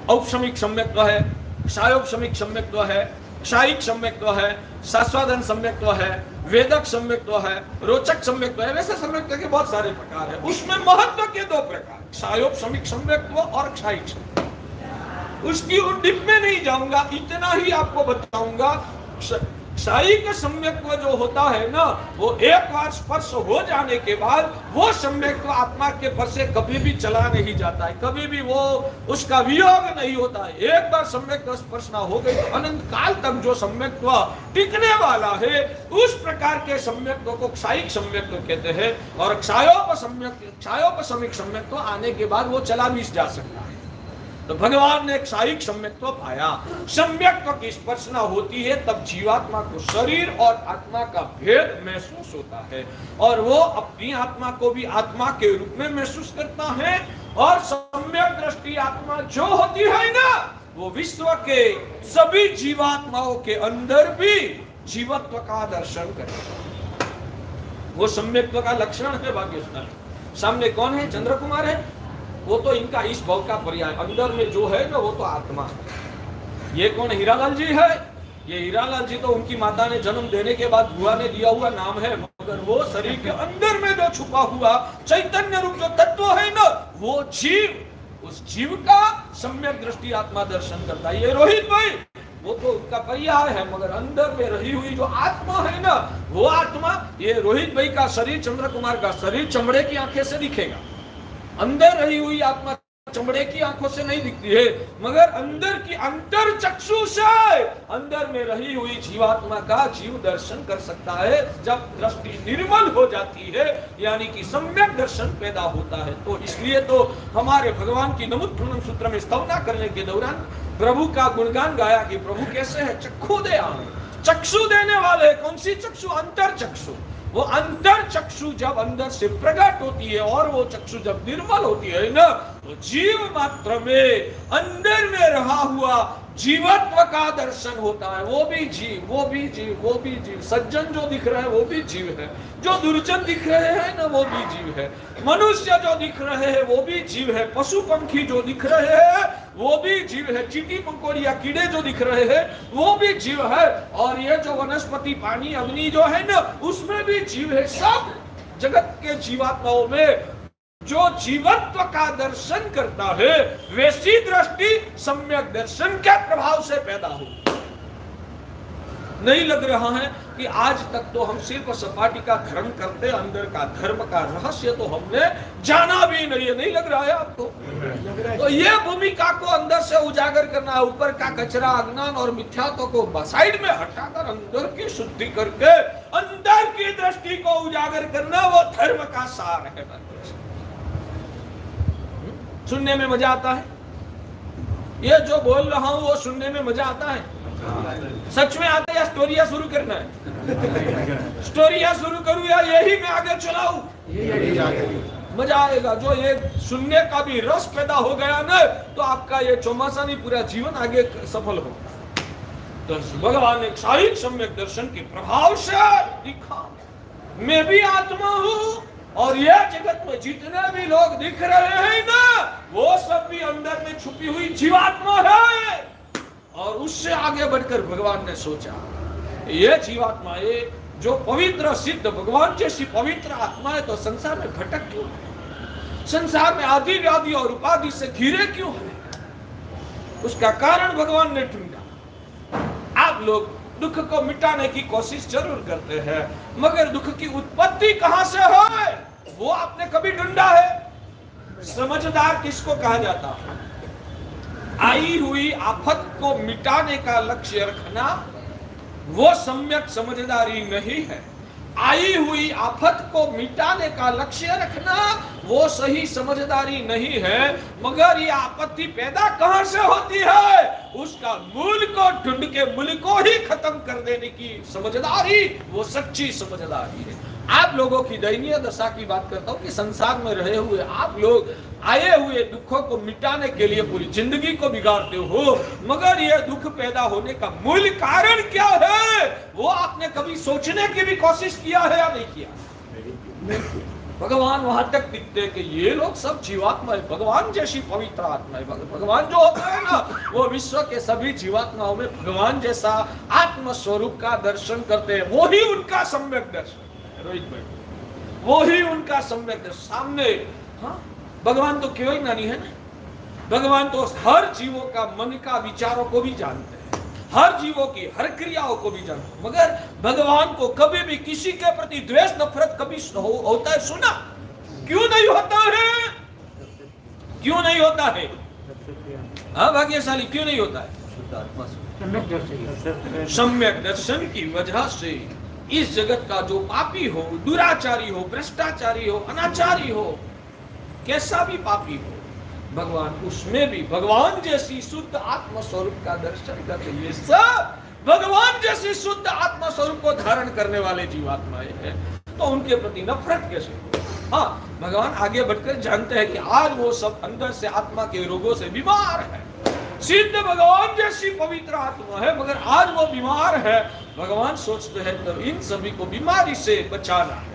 औपशमिक सम्यक्त्व है, क्षायोपशमिक सम्यक्त्व है, क्षायिक सम्यक्त्व है, शाश्वतन सम्यक्त्व है, वेदक सम्यक्त्व है, रोचक सम्यक्त्व है। वैसे सम्यक्त्व के बहुत सारे प्रकार है, उसमें महत्व के 2 प्रकार, क्षायोपशमिक सम्यक्त्व और क्षायिक सम्यक्त्व। उसकी डिप में नहीं जाऊंगा, इतना ही आपको बताऊंगा। क्षायिक सम्यक्त्व जो होता है ना, वो एक बार स्पर्श हो जाने के बाद वो सम्यक्त्व आत्मा के पर से कभी भी चला नहीं जाता है, कभी भी वो उसका वियोग नहीं होता है। एक बार सम्यक्त्व स्पर्श ना हो गई तो अनंत काल तक जो सम्यक्त्व टिकने वाला है, उस प्रकार के सम्यक्त्व को क्षायिक सम्यक्त्व कहते हैं। और क्षायोपशमिक सम्यक्त्व आने के बाद वो चला भी जा सकता है। तो भगवान ने क्षायिक सम्यक्त्व पाया। सम्यक्त्व की स्पर्शना होती है तब जीवात्मा को शरीर और आत्मा का भेद महसूस होता है, और वो अपनी आत्मा को भी आत्मा के रूप में महसूस करता है। और सम्यक दृष्टि आत्मा जो होती है ना, वो विश्व के सभी जीवात्माओं के अंदर भी जीवत्व का दर्शन करेगा। वो सम्यक्त्व का लक्षण है। भाग्यशाली सामने कौन है? चंद्र कुमार है। वो तो इनका इस भाव का पर्याय, अंदर में जो है ना वो तो आत्मा है। ये कौन? हीरालाल जी है। ये हीरालाल जी तो उनकी माता ने जन्म देने के बाद बुआ ने दिया हुआ नाम है, मगर वो शरीर के अंदर में जो छुपा हुआ चैतन्य रूप जो तत्व है ना, वो जीव, उस जीव का सम्यक दृष्टि आत्मा दर्शन करता है। ये रोहित भाई वो तो उनका पर्याय है, मगर अंदर में रही हुई जो आत्मा है ना, वो आत्मा, ये रोहित भाई का शरीर, चंद्र कुमार का शरीर चमड़े की आंखें से दिखेगा। अंदर रही हुई आत्मा चमड़े की आंखों से नहीं दिखती है, मगर अंदर की अंतर चक्षु से अंदर में रही हुई जीवात्मा का जीव दर्शन कर सकता है। जब दृष्टि निर्मल हो जाती है, यानी कि सम्यक दर्शन पैदा होता है। तो इसलिए तो हमारे भगवान की नमुत्थुनम सूत्र में स्तवना करने के दौरान प्रभु का गुणगान गाया कि प्रभु कैसे है, चक्षु दे, चक्षु देने वाले। कौन सी चक्षु? अंतर चक्षु। वो अंतर चक्षु जब अंदर से प्रकट होती है और वो चक्षु जब निर्मल होती है ना, तो जीव मात्र में अंदर में रहा हुआ जीवत्व का दर्शन होता है। वो भी जीव, वो भी जीव, वो भी जीव। सज्जन जो दिख रहे हैं वो भी जीव है, जो दुर्जन दिख रहे हैं ना वो भी जीव है, मनुष्य जो दिख रहे हैं वो भी जीव है, पशु पंखी जो दिख रहे हैं वो भी जीव है, चींटी मकोड़िया कीड़े जो दिख रहे हैं वो भी जीव है, और ये जो वनस्पति पानी अग्नि जो है ना उसमें भी जीव है। सब जगत के जीवात्माओं में जो जीवत्व का दर्शन करता है वैसी दृष्टि सम्यक दर्शन के प्रभाव से पैदा हो। नहीं लग रहा है कि आज तक तो हम सिर्फ सपाटी का धर्म करते, अंदर का धर्म का रहस्य तो हमने जाना भी नहीं है। नहीं लग रहा है आपको? तो ये भूमिका को अंदर से उजागर करना है। ऊपर का कचरा, अज्ञान और मिथ्यात्व को साइड में हटाकर अंदर की शुद्धि करके अंदर की दृष्टि को उजागर करना, वो धर्म का सार है। सुनने में मजा आता है? ये जो बोल रहा हूं वो सुनने में मजा आता है? सच में आता है या स्टोरिया शुरू करना है? स्टोरिया शुरू करूं या यही मैं आगे चलाऊं? मजा आएगा। जो ये सुनने का भी रस पैदा हो गया ना तो आपका ये चौमासा नहीं पूरा जीवन आगे सफल हो। तो भगवान ने शारीरिक सम्यक दर्शन के प्रभाव से दिखा मैं भी आत्मा हूं, और ये जगत में जितने भी लोग दिख रहे हैं ना वो सब भी अंदर में छुपी हुई जीवात्मा है। और उससे आगे बढ़कर भगवान ने सोचा ये जीवात्मा ये जो पवित्र सिद्ध भगवान जैसी पवित्र आत्मा है तो संसार में भटक क्यों है? संसार में आदि व्याधि और उपाधि से घिरे क्यों है? उसका कारण भगवान ने ढूंढा। आप लोग दुख को मिटाने की कोशिश जरूर करते हैं, मगर दुख की उत्पत्ति कहां से है वो आपने कभी ढूंढा है? समझदार किसको कहा जाता है? आई हुई आफत को मिटाने का लक्ष्य रखना वो सम्यक समझदारी नहीं है। आई हुई आफत को मिटाने का लक्ष्य रखना वो सही समझदारी नहीं है, मगर ये आपत्ति पैदा कहां से होती है उसका मूल को ढूंढ के मूल को ही खत्म कर देने की समझदारी वो सच्ची समझदारी है। आप लोगों की दयनीय दशा की बात करता हूं कि संसार में रहे हुए आप लोग आए हुए दुखों को मिटाने के लिए पूरी जिंदगी को बिगाड़ते हो, मगर यह दुख पैदा होने का मूल कारण क्या है वो आपने कभी सोचने की भी कोशिश किया है या नहीं किया? भगवान वहां तक दिखते हैं कि ये लोग सब जीवात्मा है, भगवान जैसी पवित्र आत्मा है। भगवान जो होता है ना वो विश्व के सभी जीवात्माओं में भगवान जैसा आत्म स्वरूप का दर्शन करते हैं। वो ही उनका सम्यक दर्शन, रोहित भाई, वो ही उनका सम्यक दर्शन। सामने हाँ भगवान तो केवल ज्ञानी है ना, भगवान तो हर जीवों का मन का विचारों को भी जानते हैं, हर जीवों की हर क्रियाओं को भी जानते हैं, मगर भगवान को कभी भी किसी के प्रति द्वेष नफरत कभी होता है सुना? क्यों नहीं होता है? क्यों नहीं होता है? हाँ भाग्यशाली, क्यों नहीं होता है? सम्यक दर्शन की वजह से इस जगत का जो पापी हो, दुराचारी हो, भ्रष्टाचारी हो, अनाचारी हो, कैसा भी पापी हो, भगवान उसमें भी भगवान जैसी शुद्ध आत्म स्वरूप का दर्शन करते। ये सब भगवान जैसी शुद्ध आत्म स्वरूप को धारण करने वाले जीवात्माएं हैं, तो उनके प्रति नफरत कैसे? हाँ भगवान आगे बढ़कर जानते हैं कि आज वो सब अंदर से आत्मा के रोगों से बीमार है। सिद्ध भगवान जैसी पवित्र आत्मा है, मगर आज वो बीमार है। भगवान सोचते हैं तो इन सभी को बीमारी से बचाना है।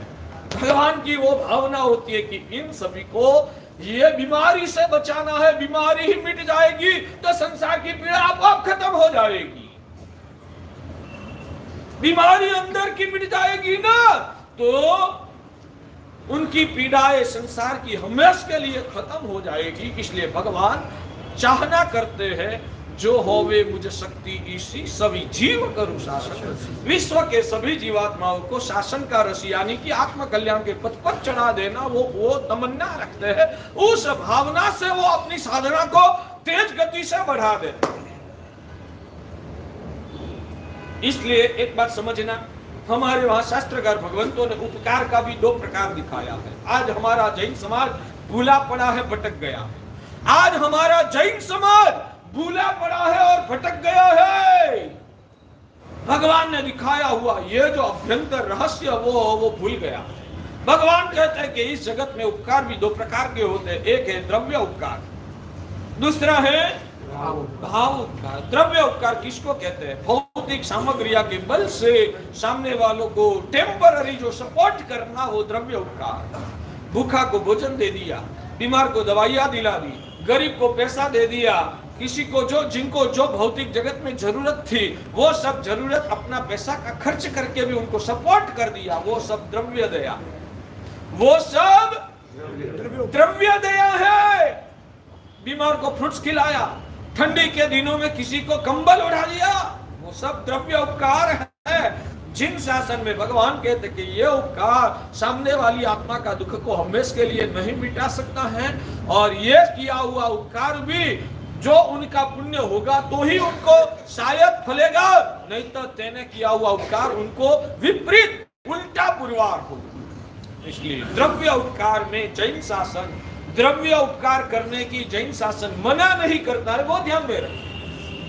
भगवान की वो भावना होती है कि इन सभी को ये बीमारी से बचाना है, बीमारी ही मिट जाएगी तो संसार की पीड़ा आप खत्म हो जाएगी। बीमारी अंदर की मिट जाएगी ना तो उनकी पीड़ाएं संसार की हमेशा के लिए खत्म हो जाएगी। इसलिए भगवान चाहना करते हैं जो होवे मुझे शक्ति इसी सभी जीव करूं शासन। विश्व के सभी जीवात्माओं को शासन का रस यानी कि आत्म कल्याण के पथ पर चढ़ा देना वो तमन्ना रखते हैं। उस भावना से वो अपनी साधना को तेज गति से बढ़ा देते हैं। इसलिए एक बात समझना, हमारे वहां शास्त्रकार भगवंतों ने उपकार का भी दो प्रकार दिखाया है। आज हमारा जैन समाज भूला पड़ा है, भटक गया है। आज हमारा जैन समाज भूला पड़ा है और भटक गया है। भगवान ने दिखाया हुआ ये जो अभ्यंतर रहस्य वो भूल गया। भगवान कहते हैं कि इस जगत में उपकार भी दो प्रकार के होते हैं। एक है द्रव्य उपकार, दूसरा है भाव उपकार। द्रव्य उपकार किसको कहते हैं? भौतिक सामग्रिया के बल से सामने वालों को टेम्पररी जो सपोर्ट करना, वो द्रव्य उपकार। भूखा को भोजन दे दिया, बीमार को दवाइयां दिला दी, गरीब को पैसा दे दिया, किसी को जिनको जो भौतिक जगत में जरूरत थी वो सब जरूरत अपना पैसा का खर्च करके भी उनको सपोर्ट कर दिया, वो सब द्रव्य दया, वो सब द्रव्य दया है। बीमार को फ्रूट्स खिलाया, ठंडी के दिनों में किसी को कंबल उड़ा दिया, वो सब द्रव्य उपकार है। जिन शासन में भगवान कहते कि ये उपकार सामने वाली आत्मा का दुख को हमेशा के लिए नहीं मिटा सकता है, और ये किया हुआ उपकार भी जो उनका पुण्य होगा तो ही उनको शायद फलेगा, नहीं तो तेने किया हुआ उपकार उनको विपरीत उल्टा पुरवार होगा। इसलिए द्रव्य उपकार में जैन शासन, द्रव्य उपकार करने की जैन शासन मना नहीं करता है, वो ध्यान में रखें।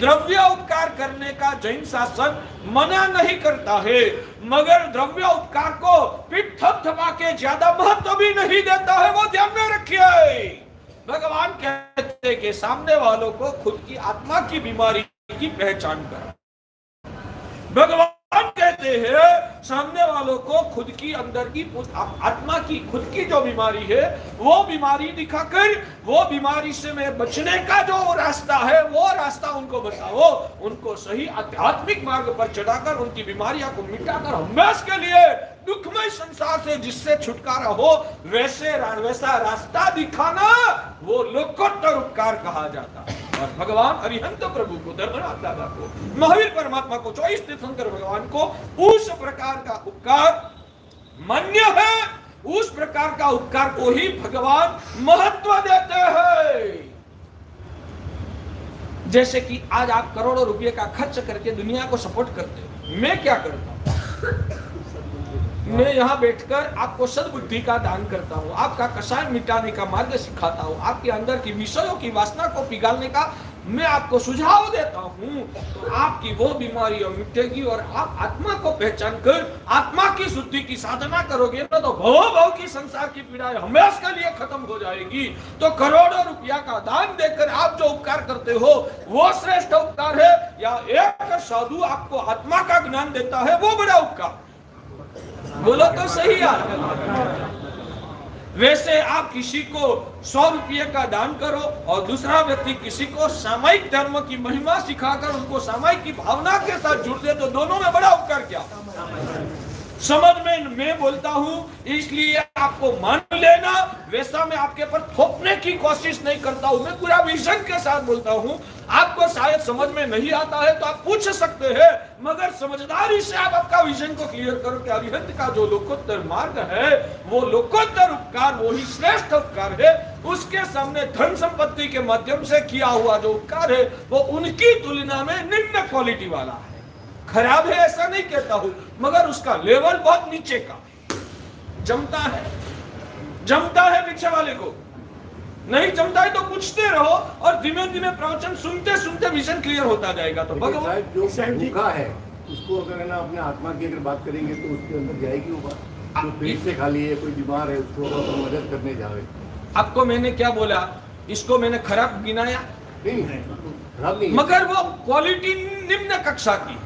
द्रव्य उपकार करने का जैन शासन मना नहीं करता है, मगर द्रव्य उपकार को पीठ थपथपा के ज्यादा महत्व भी नहीं देता है, वो ध्यान में रखिए। भगवान कहते कि सामने वालों को खुद की आत्मा की बीमारी की पहचान कर। भगवान कहते हैं सामने वालों को खुद की अंदर की आत्मा की खुद की जो बीमारी है वो बीमारी दिखाकर वो बीमारी से में बचने का जो रास्ता है वो रास्ता उनको बताओ, उनको सही आध्यात्मिक मार्ग पर चढ़ाकर उनकी बीमारियां को मिटाकर हमेशा के लिए दुखमय संसार से जिससे छुटकारा हो वैसा रास्ता दिखाना वो लोकोत्तर उपकार कहा जाता है। और भगवान अरिहंत प्रभु को, धर्मराज दादा को, महावीर परमात्मा को, 24 तीर्थंकर भगवान को उस प्रकार का उपकार मान्य है, उस प्रकार का उपकार को ही भगवान महत्व देते हैं। जैसे कि आज आप करोड़ों रुपए का खर्च करके दुनिया को सपोर्ट करते हो, मैं क्या करता हूं? मैं यहाँ बैठकर आपको सद्बुद्धि का दान करता हूँ, आपका कषाय मिटाने का मार्ग सिखाता हूँ, आपके अंदर की विषयों की वासना को पिघालने का मैं आपको सुझाव देता हूँ, तो आपकी वो बीमारियां मिटेगी और आप आत्मा को पहचान कर आत्मा की शुद्धि की साधना करोगे ना, तो भव की संसार की पीड़ाएं हमेशा के लिए खत्म हो जाएगी। तो करोड़ों रुपया का दान देकर आप जो उपकार करते हो वो श्रेष्ठ उपकार है, या एक साधु आपको आत्मा का ज्ञान देता है वो बड़ा उपकार? बोलो तो सही यार। वैसे आप किसी को 100 रुपये का दान करो और दूसरा व्यक्ति किसी को सामायिक धर्म की महिमा सिखाकर उनको सामायिक की भावना के साथ जुड़ दे, तो दोनों में बड़ा उपकार क्या? समझ में मैं बोलता हूं इसलिए आपको मान लेना, वैसा मैं आपके पर थोपने की कोशिश नहीं करता हूं, मैं पूरा विजन के साथ बोलता हूं। आपको शायद समझ में नहीं आता है तो आप पूछ सकते हैं, मगर समझदारी से आप आपका विजन को क्लियर करो कि अरिहंत का जो लोकोत्तर मार्ग है वो लोकोत्तर उपकार, वो ही श्रेष्ठ उपकार है। उसके सामने धन संपत्ति के माध्यम से किया हुआ जो उपकार है वो उनकी तुलना में निम्न क्वालिटी वाला है। खराब है ऐसा नहीं कहता हूं, मगर उसका लेवल बहुत नीचे का जमता है पीछे वाले को नहीं जमता है तो पूछते रहो और धीमे धीमे प्रवचन सुनते सुनते विजन क्लियर होता जाएगा। तो भगवान जो भूखा है उसको अगर है ना अपने आत्मा की अगर बात करेंगे तो उसके अंदर जाएगी वो बात। जो पेट से खाली है, कोई बीमार है, उसको तो मदद करने जावे। आपको मैंने क्या बोला? इसको मैंने खराब गिनाया नहीं, खराब नहीं, मगर वो क्वालिटी निम्न कक्षा की।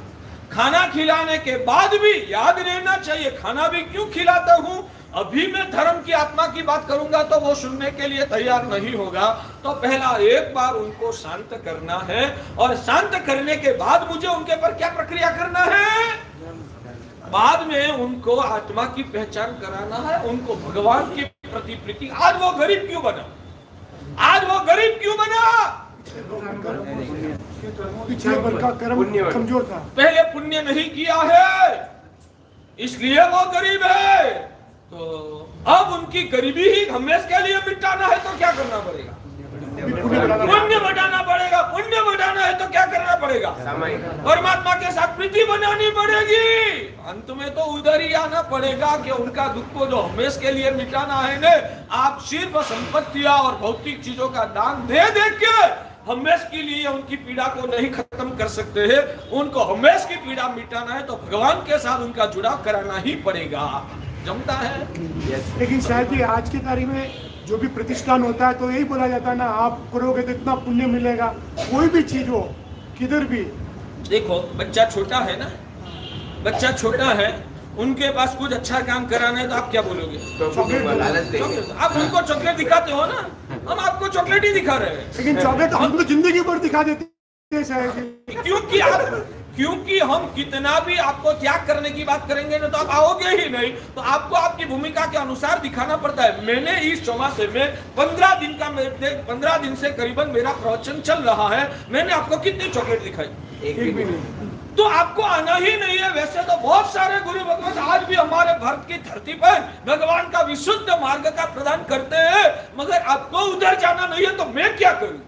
खाना खिलाने के बाद भी याद रहना चाहिए खाना भी क्यों खिलाता हूं। अभी मैं धर्म की आत्मा की बात करूंगा तो वो सुनने के लिए तैयार नहीं होगा, तो पहला एक बार उनको शांत करना है, और शांत करने के बाद मुझे उनके पर क्या प्रक्रिया करना है? बाद में उनको आत्मा की पहचान कराना है, उनको भगवान की प्रति प्रीति। आज वो गरीब क्यों बना? पिछले वर्ष का कर्म कमजोर था, पहले पुण्य नहीं किया है इसलिए वो गरीब है। तो अब उनकी गरीबी ही हमेशा के लिए मिटाना है तो क्या करना पड़ेगा? पुण्य बढ़ाना पड़ेगा। पुण्य बढ़ाना है तो क्या करना पड़ेगा? परमात्मा के साथ प्रीति बनानी पड़ेगी। अंत में तो उधर ही आना पड़ेगा कि उनका दुख को जो हमेशा के लिए मिटाना है ने, आप सिर्फ संपत्तियां और भौतिक चीजों का दान दे दे के हमेशा के लिए उनकी पीड़ा को नहीं खत्म कर सकते हैं। उनको हमेशा की पीड़ा मिटाना है तो भगवान के साथ उनका जुड़ाव कराना ही पड़ेगा। जमता है? लेकिन शायद ही आज की तारीख में जो भी प्रतिष्ठान होता है तो यही बोला जाता है ना, आप करोगे तो इतना पुण्य मिलेगा। कोई भी चीज हो, किधर भी देखो, बच्चा छोटा है ना, बच्चा छोटा है, उनके पास कुछ अच्छा काम कराना है तो आप क्या बोलोगे? चॉकलेट। आप उनको चॉकलेट दिखाते हो ना, हम आपको चॉकलेट ही दिखा रहे हैं। लेकिन चॉकलेट हम तो जिंदगी भर दिखा देते हैं शायद। क्योंकि हम कितना भी आपको त्याग करने की बात करेंगे ना तो आप आओगे ही नहीं, तो आपको आपकी भूमिका के अनुसार दिखाना पड़ता है। मैंने इस चौमासे में 15 दिन से करीबन मेरा प्रवचन चल रहा है, मैंने आपको कितनी चॉकलेट दिखाई? एक भी नहीं। तो आपको आना ही नहीं है। वैसे तो बहुत सारे गुरु भगवत आज भी हमारे भारत की धरती पर भगवान का विशुद्ध मार्ग का प्रदान करते हैं, मगर आपको उधर जाना नहीं है तो मैं क्या करूं?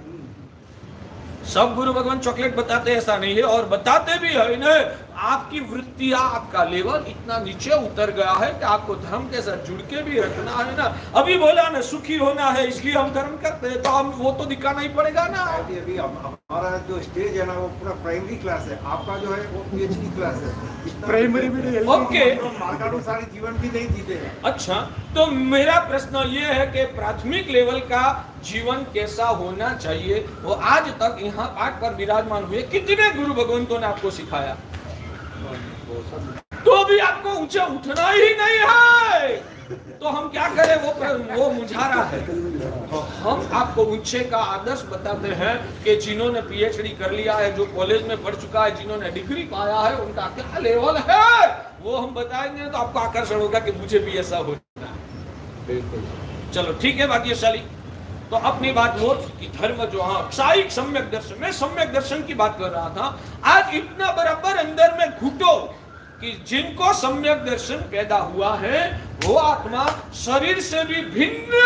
सब गुरु भगवान चॉकलेट बताते ऐसा नहीं है, और बताते भी है ना, आपकी वृत्तियां, आपका लेवल इतना नीचे उतर गया है कि आपको धर्म के साथ जुड़ के भी रखना है ना। अभी बोला ना सुखी होना है इसलिए हम धर्म करते हैं, तो हम वो तो दिखाना ही पड़ेगा ना। अभी हमारा जो स्टेज है ना वो पूरा प्राइमरी क्लास है, आपका जो है वो PhD क्लास है। प्राइमरी भी ओके, मार्गानुसार जीवन भी नहीं जीते हैं। अच्छा, तो मेरा प्रश्न ये है कि प्राथमिक लेवल का जीवन कैसा होना चाहिए, वो आज तक यहाँ पाठ पर विराजमान हुए कितने गुरु भगवंतों ने आपको सिखाया? तो भी आपको ऊंचे उठना ही नहीं है, तो हम क्या करें? वो मुझारा है। तो हम आपको ऊंचे का आदर्श बताते हैं कि जिन्होंने PhD कर लिया है, जो कॉलेज में पढ़ चुका है, जिन्होंने डिग्री पाया है, उनका क्या लेवल है वो हम बताएंगे, तो आपको आकर्षण होगा कि मुझे भी ऐसा होना है। बिल्कुल, चलो ठीक है भाग्यशाली। तो अपनी बात वो थी कि धर्म जो, हाँ, साइक सम्यक दर्शन, मैं सम्यक दर्शन की बात कर रहा था। आज इतना बराबर अंदर में घुटो कि जिनको सम्यक दर्शन पैदा हुआ है वो आत्मा शरीर से भी भिन्न,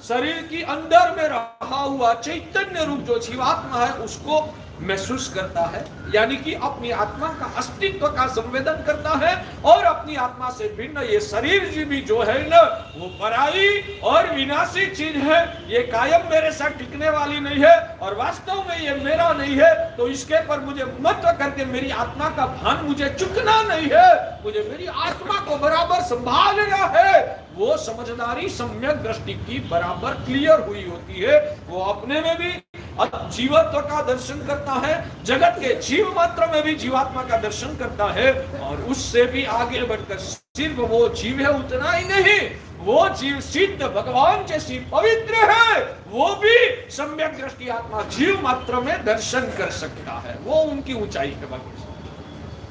शरीर की अंदर में रहा हुआ चैतन्य रूप जो जीवात्मा है उसको महसूस करता है, यानी कि अपनी आत्मा का अस्तित्व का संवेदन करता है, और अपनी आत्मा से भिन्न ये शरीर भी जो है ना वो पराई और विनाशी चीज है, ये कायम मेरे साथ टिकने वाली नहीं है, और वास्तव में ये मेरा नहीं है। तो इसके पर मुझे मत करके मेरी आत्मा का भान मुझे चुकना नहीं है, मुझे मेरी आत्मा को बराबर संभालना है। वो समझदारी सम्यक दृष्टि की बराबर क्लियर हुई होती है। वो अपने में भी जीवत्व का दर्शन करता है, जगत के जीव मात्र में भी जीवात्मा का दर्शन करता है, और उससे भी आगे बढ़कर सिर्फ वो जीव है उतना ही नहीं, वो जीव सिद्ध भगवान जैसी पवित्र है, वो भी सम्यक दृष्टि आत्मा जीव मात्र में दर्शन कर सकता है। वो उनकी ऊंचाई है।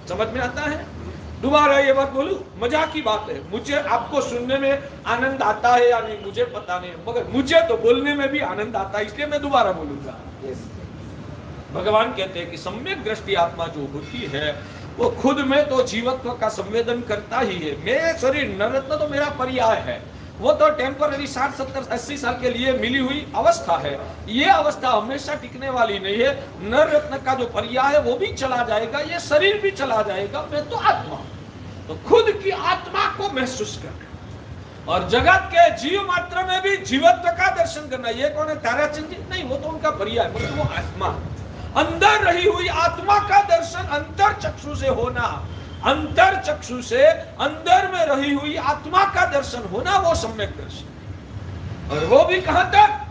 समझ में आता है? दोबारा ये बात बोलूं, मजाक की बात है, मुझे आपको सुनने में आनंद आता है या नहीं मुझे पता नहीं, मगर मुझे तो बोलने में भी आनंद आता है, इसलिए मैं दोबारा बोलूंगा। भगवान कहते हैं कि सम्यक दृष्टि आत्मा जो होती है वो खुद में तो जीवत्व का संवेदन करता ही है। मेरे शरीर नररत्न तो मेरा पर्याय है, वो तो टेम्पररी 60, 70, 80 साल के लिए मिली हुई अवस्था है। ये अवस्था हमेशा टिकने वाली नहीं है। नर रत्न का जो पर्याय है वो भी चला जाएगा, ये शरीर भी चला जाएगा, मैं तो आत्मा। तो खुद की आत्मा को महसूस करना और जगत के जीव मात्र में भी जीवत्व का दर्शन करना। ये कौन है? ताराचंद जी? नहीं, वो तो उनका पर्याय, वो आत्मा, अंदर रही हुई आत्मा का दर्शन अंतर चक्षु से होना, अंतर चक्षु से अंदर में रही हुई आत्मा का दर्शन होना, वो सम्यक दर्शन। और वो भी कहां तक?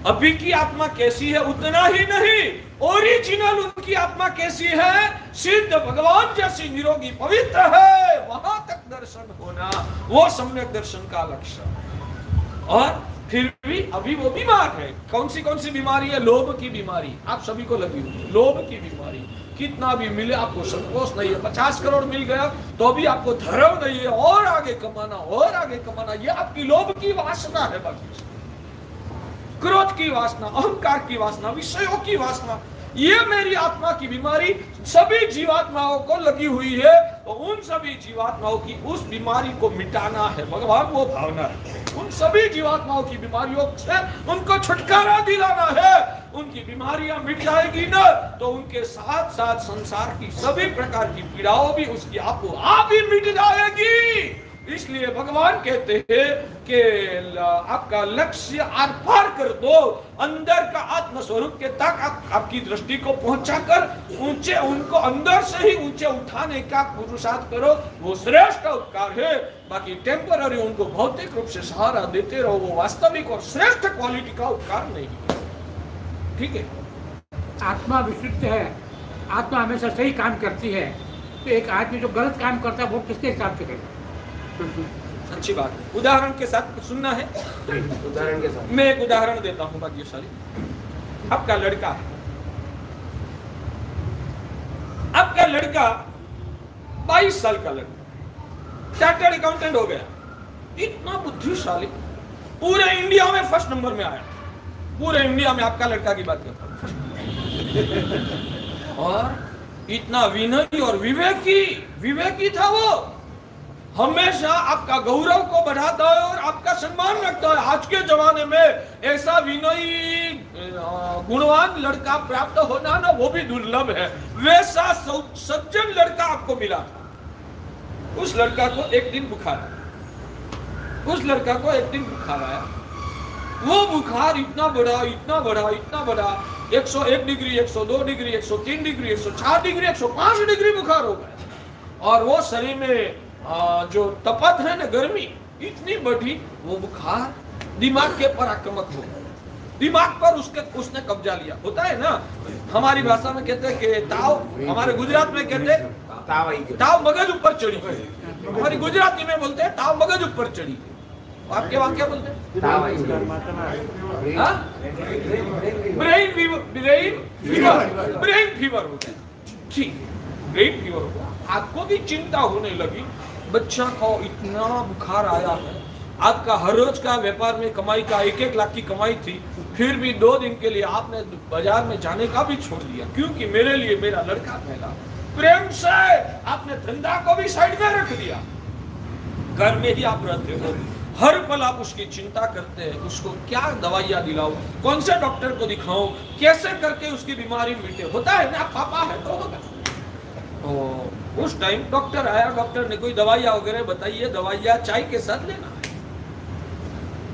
अभी की आत्मा कैसी है उतना ही नहीं, ओरिजिनल उनकी आत्मा कैसी है, सिद्ध भगवान जैसी निरोगी पवित्र है, वहां तक दर्शन होना, वो सम्यक दर्शन का लक्ष्य। और फिर भी अभी वो बीमार है। कौन सी बीमारी है? लोभ की बीमारी। आप सभी को लगी हुई लोभ की बीमारी। कितना भी मिले आपको संतोष नहीं है। 50 करोड़ मिल गया तो भी आपको धर्म नहीं है, और आगे कमाना और आगे कमाना। ये आपकी लोभ की वासना है, बाकी क्रोध की वासना, अहंकार की वासना, विषयों की वासना। ये मेरी आत्मा की बीमारी सभी जीवात्माओं को लगी हुई है। तो उन सभी जीवात्माओं की उस बीमारी को मिटाना है। भगवान वो भावना है, उन सभी जीवात्माओं की बीमारियों से उनको छुटकारा दिलाना है। उनकी बीमारियां मिट जाएगी ना तो उनके साथ साथ संसार की सभी प्रकार की पीड़ाओं भी उसकी आपको आप ही मिट जाएगी। इसलिए भगवान कहते हैं कि आपका लक्ष्य आर पार कर दो, अंदर का आत्म स्वरूप के तक आपकी दृष्टि को पहुंचाकर ऊंचे, उनको अंदर से ही ऊंचे उठाने का पुरुषार्थ करो, वो श्रेष्ठ उपकार है। बाकी टेम्पररी उनको भौतिक रूप से सहारा देते रहो, वो वास्तविक और श्रेष्ठ क्वालिटी का उपकार नहीं है। ठीक है, आत्मा विशुद्ध है, आत्मा हमेशा सही काम करती है, तो एक आदमी जो गलत काम करता है वो किसके हिसाब से करेगा? अच्छी बात है। उदाहरण के साथ सुनना है, उदाहरण के साथ मैं एक उदाहरण देता हूं भाग्यशाली। आपका लड़का है, आपका लड़का 22 साल का लड़का चार्टर्ड अकाउंटेंट हो गया, इतना बुद्धिशाली, पूरे इंडिया में फर्स्ट नंबर में आया। पूरे इंडिया में आपका लड़का की बात करता हूं। और इतना विनयी और विवेकी था वो, हमेशा आपका गौरव को बढ़ाता है और आपका सम्मान रखता है। आज के जमाने में ऐसा विनयी गुणवान लड़का प्राप्त होना ना, वो भी दुर्लभ है। वैसा सज्जन लड़का आपको मिला था। उस लड़का को एक दिन बुखार आया। वो बुखार इतना बड़ा 101 degree, 102 degree, 103 degree, 104 degree, 105 degree बुखार हो गया। और वो शरीर में जो तपत है ना, गर्मी इतनी बढ़ी, वो बुखार दिमाग के पर आक्रामक हो गया, दिमाग पर उसने कब्जा लिया। होता है ना, हमारी भाषा में कहते हैं कि ताव, हमारे गुजरात में कहते हैं ताव मगज ऊपर चढ़ी, हमारी गुजराती में बोलते हैं ताव मगज ऊपर चढ़ी। आपके वहां क्या बोलते हैं? ब्रेन फीवर हो गया। ठीक है, ब्रेन फीवर हो गया, आपको भी चिंता होने लगी, बच्चा को इतना बुखार आया है। आपका हर रोज का व्यापार में कमाई का 1-1 लाख की कमाई थी, फिर भी 2 दिन के लिए आपने बाजार में जाने का भी छोड़ दिया, क्योंकि मेरे लिए मेरा लड़का पहला। प्रेम से आपने धंधा को भी साइड में रख दिया, घर में ही आप रहते हो, हर पल आप उसकी चिंता करते हैं, उसको क्या दवाइयां दिलाओ, कौन से डॉक्टर को दिखाओ, कैसे करके उसकी बीमारी मिटे। होता है ना, पापा है तो होगा। तो उस टाइम डॉक्टर आया, डॉक्टर ने कोई दवाइयां वगैरह बताइए, दवाइयां चाय के साथ लेना है।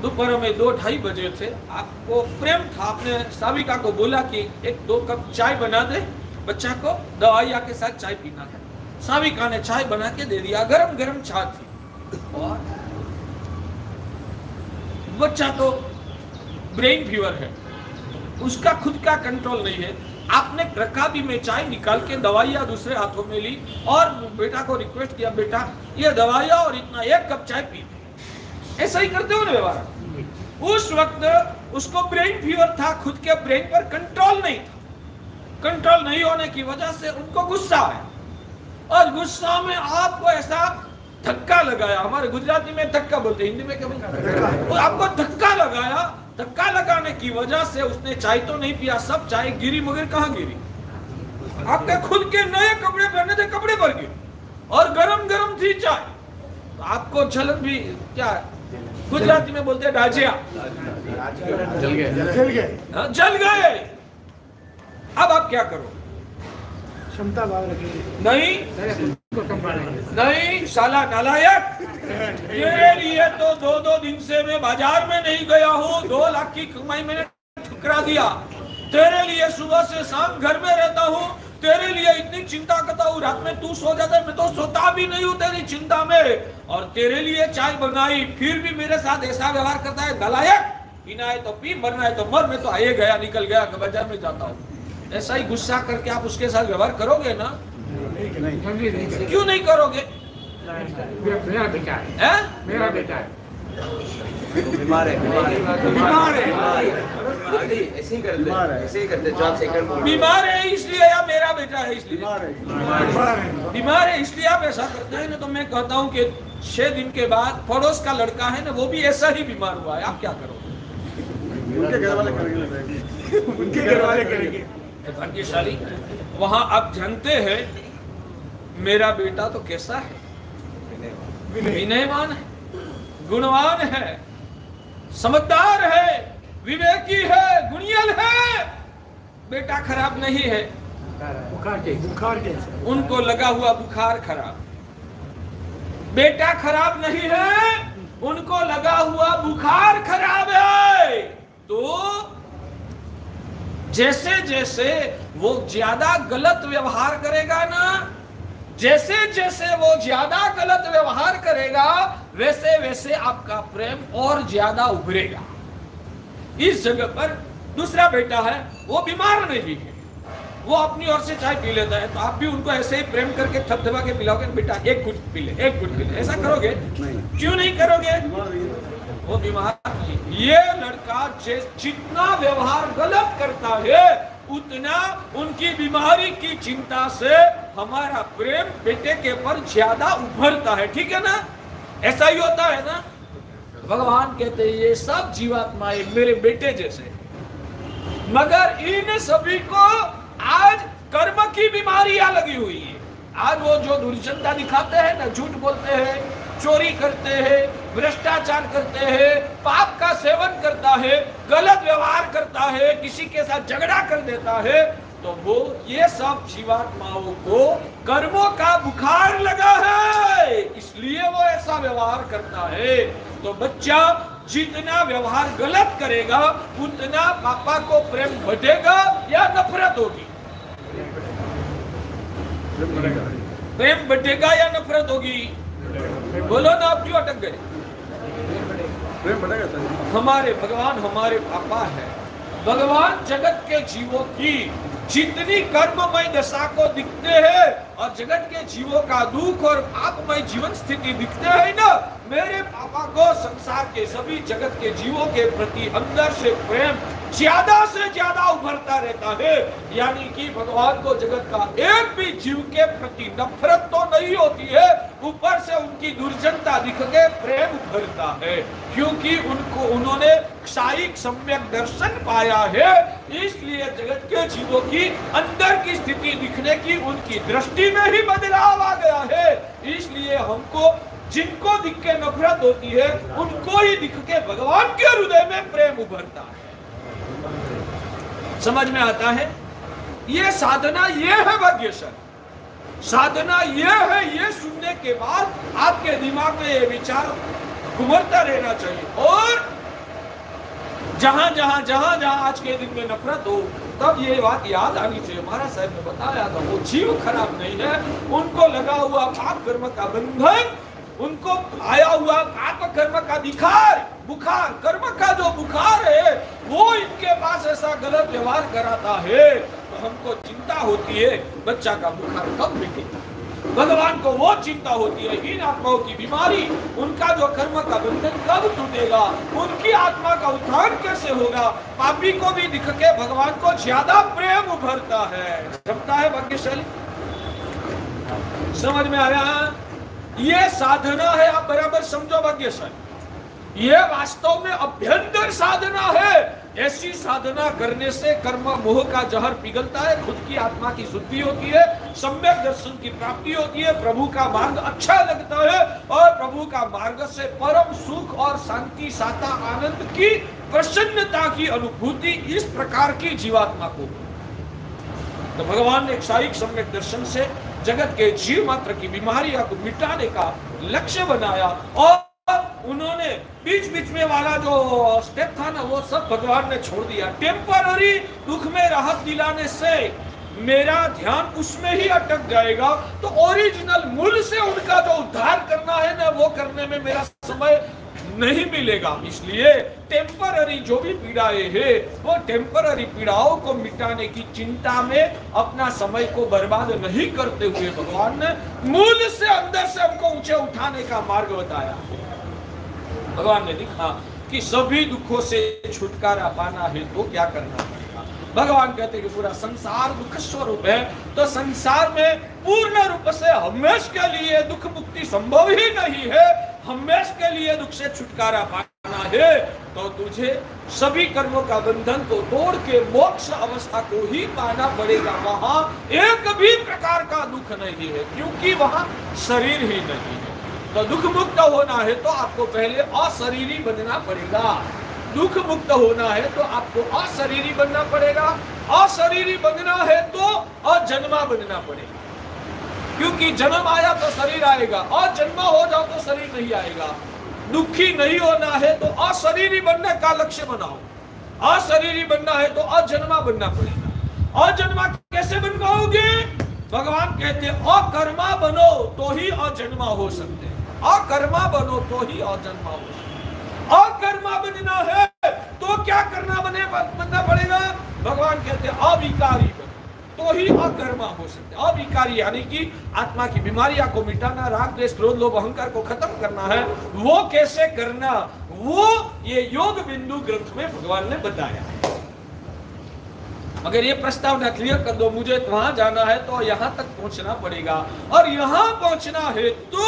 दोपहर में 2-2:30 बजे थे, आपको प्रेम था, आपने साविका को बोला कि 1-2 कप चाय बना दे, बच्चा को दवाइयां के साथ चाय पीना है। साविका ने चाय बना के दे दिया, गरम गरम चाय थी। और बच्चा तो ब्रेन फीवर है, उसका खुद का कंट्रोल नहीं है। आपने रकाबी में चाय निकाल के दवाइयां दूसरे हाथों में ली और बेटा को रिक्वेस्ट किया, बेटा ये दवाइयां और इतना 1 कप चाय पी। ऐसा ही करते हो ना व्यवहार। उस वक्त उसको ब्रेन फीवर था, खुद के ब्रेन पर कंट्रोल नहीं था। कंट्रोल नहीं होने की वजह से उनको गुस्सा आया, और गुस्सा में आपको ऐसा धक्का लगाया। हमारे गुजराती में धक्का बोलते, हिंदी में क्या बोलते? आपको धक्का लगाया। धक्का लगाने की वजह से उसने चाय तो नहीं पिया, सब चाय गिरी, मगर कहाँ गिरी? आपके खुद के नए कपड़े पहने थे, कपड़े पर गिरी, और गरम गरम थी चाय। तो आपको जलन भी, क्या गुजराती में बोलते हैं, डाजिया, जल गए। अब आप क्या करो? क्षमता भाव रखिए। नहीं साला नालायक, तेरे लिए तो 2-2 दिन से मैं बाजार में नहीं गया हूँ, 2 लाख की कमाई मैंने ठुकरा दिया। तेरे लिए सुबह से शाम घर में रहता हूँ, तेरे लिए इतनी चिंता करता हूँ, रात में तू सो जाता है, मैं तो सोता भी नहीं हूँ तेरी चिंता में, और तेरे लिए चाय बनाई, फिर भी मेरे साथ ऐसा व्यवहार करता है। नालायक, पीना है तो पी, मरना है तो मर, मैं तो आए गया निकल गया, बाजार में जाता हूँ। ऐसा ही गुस्सा करके आप उसके साथ व्यवहार करोगे ना? नहीं। क्यों नहीं करोगे? मेरा बेटा है, मेरा बेटा है, बीमार है, ऐसे ही करते जो आप सेकंड बोल रहे हो। बीमार है इसलिए, या मेरा बेटा है इसलिए? बीमार है इसलिए आप ऐसा करते हैं ना। तो मैं कहता हूँ कि 6 दिन के बाद पड़ोस का लड़का है ना, वो भी ऐसा ही बीमार हुआ है, आप क्या करोगे? उनके घर वाले करेंगे। भाग्यशाली, वहां आप जानते हैं मेरा बेटा तो कैसा है? विनयवान है, गुणवान है, समझदार है, विवेकी है, गुणियल है। बेटा खराब नहीं है, बुखार के उनको लगा हुआ बुखार खराब। बेटा खराब नहीं है, उनको लगा हुआ बुखार खराब है। तो जैसे जैसे वो ज्यादा गलत व्यवहार करेगा ना, जैसे जैसे वो ज्यादा गलत व्यवहार करेगा, वैसे वैसे आपका प्रेम और ज्यादा उभरेगा। इस जगह पर दूसरा बेटा है, वो बीमार नहीं है, वो अपनी ओर से चाय पी लेता है, तो आप भी उनको ऐसे ही प्रेम करके थपथपा के पिलाओगे, बेटा एक घुट पी ले, एक घुट पी ले, ऐसा करोगे? क्यों नहीं करोगे? वो बीमार नहीं। ये लड़का जितना व्यवहार गलत करता है, उतना उनकी बीमारी की चिंता से हमारा प्रेम बेटे के पर ज्यादा उभरता है। ठीक है ना? ऐसा ही होता है ना? भगवान कहते हैं ये सब जीवात्माएं मेरे बेटे जैसे, मगर इन सभी को आज कर्म की बीमारियां लगी हुई है। आज वो जो दुर्जनता दिखाते हैं ना, झूठ बोलते हैं, चोरी करते हैं, भ्रष्टाचार करते हैं, पाप का सेवन करता है, गलत व्यवहार करता है, किसी के साथ झगड़ा कर देता है, तो वो ये सब जीवात्माओं को कर्मों का बुखार लगा है, इसलिए वो ऐसा व्यवहार करता है। तो बच्चा जितना व्यवहार गलत करेगा, उतना पापा को प्रेम बढ़ेगा या नफरत होगी? प्रेम बढ़ेगा या नफरत होगी? बोलो ना, आप क्यों अटक गए? प्रेम बढ़ेगा। हमारे भगवान हमारे पापा है। भगवान जगत के जीवों की जितनी कर्ममय दशा को दिखते हैं और जगत के जीवों का दुख और पापमय जीवन स्थिति दिखते हैं ना, मेरे पापा को संसार के सभी जगत के जीवों के प्रति अंदर से प्रेम ज्यादा से ज्यादा उभरता रहता है। यानी कि भगवान को जगत का एक भी जीव के प्रति नफरत तो नहीं होती है, ऊपर से उनकी दुर्जनता दिख के प्रेम उभरता है, क्योंकि उन्होंने क्षायिक सम्यक दर्शन पाया है। इसलिए जगत के जीवों की अंदर की स्थिति दिखने की उनकी दृष्टि में ही बदलाव आ गया है। इसलिए हमको जिनको दिख के नफरत होती है, उनको ही दिख के भगवान के हृदय में प्रेम उभरता है। समझ में आता है? ये साधना ये है भाग्यशाली साधना, ये है। ये सुनने के बाद आपके दिमाग में ये विचार घुमरता रहना चाहिए। और जहां आज के दिन में नफरत हो, तब ये बात याद आनी चाहिए। महाराज साहब ने बताया था, वो जीव खराब नहीं है, उनको लगा हुआ पाप कर्म का बंधन, उनको आया हुआ पाप कर्म का बुखार, कर्म का जो बुखार है, वो इनके पास ऐसा गलत व्यवहार कराता है। तो हमको चिंता होती है बच्चा का बुखार कब मिटेगा। भगवान को वो चिंता होती है इन आत्माओं की बीमारी, उनका जो कर्म का बंधन कब टूटेगा, उनकी आत्मा का उत्थान कैसे होगा। पापी को भी दिख के भगवान को ज्यादा प्रेम उभरता है, जमता है भाग्यशाली। समझ में आया? ये साधना है, आप बराबर समझो भाग्यशाली। ये वास्तव में अभ्यंतर साधना है। ऐसी साधना करने से कर्म मोह का जहर पिघलता है, खुद की आत्मा की शुद्धि होती है, सम्यक दर्शन की प्राप्ति होती है, प्रभु का मार्ग अच्छा लगता है और प्रभु का मार्ग से परम सुख और शांति, साता आनंद की प्रसन्नता की अनुभूति इस प्रकार की जीवात्मा को। तो भगवान ने क्षायिक सम्यक दर्शन से जगत के जीव मात्र की बीमारियां को मिटाने का लक्ष्य बनाया और उन्होंने बीच में वाला जो स्टेप था ना, वो सब भगवान ने छोड़ दिया। टेम्पररी दुख में राहत दिलाने से मेरा ध्यान उसमें ही अटक जाएगा, तो ओरिजिनल मूल से उनका जो उद्धार करना है ना, वो करने में मेरा समय नहीं मिलेगा। इसलिए टेम्पररी जो भी पीड़ाएं हैं, वो टेम्पररी पीड़ाओं को मिटाने की चिंता में अपना समय को बर्बाद नहीं करते हुए भगवान ने मूल से अंदर से हमको ऊंचे उठाने का मार्ग बताया। भगवान ने दिखा कि सभी दुखों से छुटकारा पाना है तो क्या करना पड़ेगा। भगवान कहते हैं कि पूरा संसार दुख स्वरूप है, तो संसार में पूर्ण रूप से हमेशा के लिए दुख मुक्ति संभव ही नहीं है। हमेशा के लिए दुख से छुटकारा पाना है तो तुझे सभी कर्मों का बंधन को तोड़ के मोक्ष अवस्था को ही पाना पड़ेगा। वहां एक भी प्रकार का दुख नहीं है, क्योंकि वहां शरीर ही नहीं है। तो दुख मुक्त होना है तो आपको पहले अशरीरी बनना पड़ेगा। दुख मुक्त होना है तो आपको अशरीरी बनना पड़ेगा। अशरीरी बनना है तो अजन्मा बनना पड़ेगा। क्योंकि जन्म आया तो शरीर आएगा, और जन्मा हो जाओ तो शरीर नहीं आएगा। दुखी नहीं होना है तो अशरीरी बनने का लक्ष्य बनाओ, अशरीरी बनना है तो अजन्मा बनना पड़ेगा। अजन्मा कैसे बन पाओगे? भगवान कहते हैं अकर्मा बनो तो ही अजन्मा हो सकते हैं, अकर्मा बनो तो ही अजन्मा हो सकते हैं। अकर्मा बनना है तो क्या बनना पड़ेगा? भगवान कहते हैं अविकारी बनो तो ही अकर्मा हो सकते हैं। अविकारी यानी कि आत्मा की बीमारियां को मिटाना, राग द्वेष क्रोध लोभ अहंकार को खत्म करना है। वो कैसे करना, वो ये योग बिंदु ग्रंथ में भगवान ने बताया है। अगर ये प्रस्तावना क्लियर कर दो, मुझे वहां जाना है तो यहां तक पहुंचना पड़ेगा, और यहां पहुंचना है तो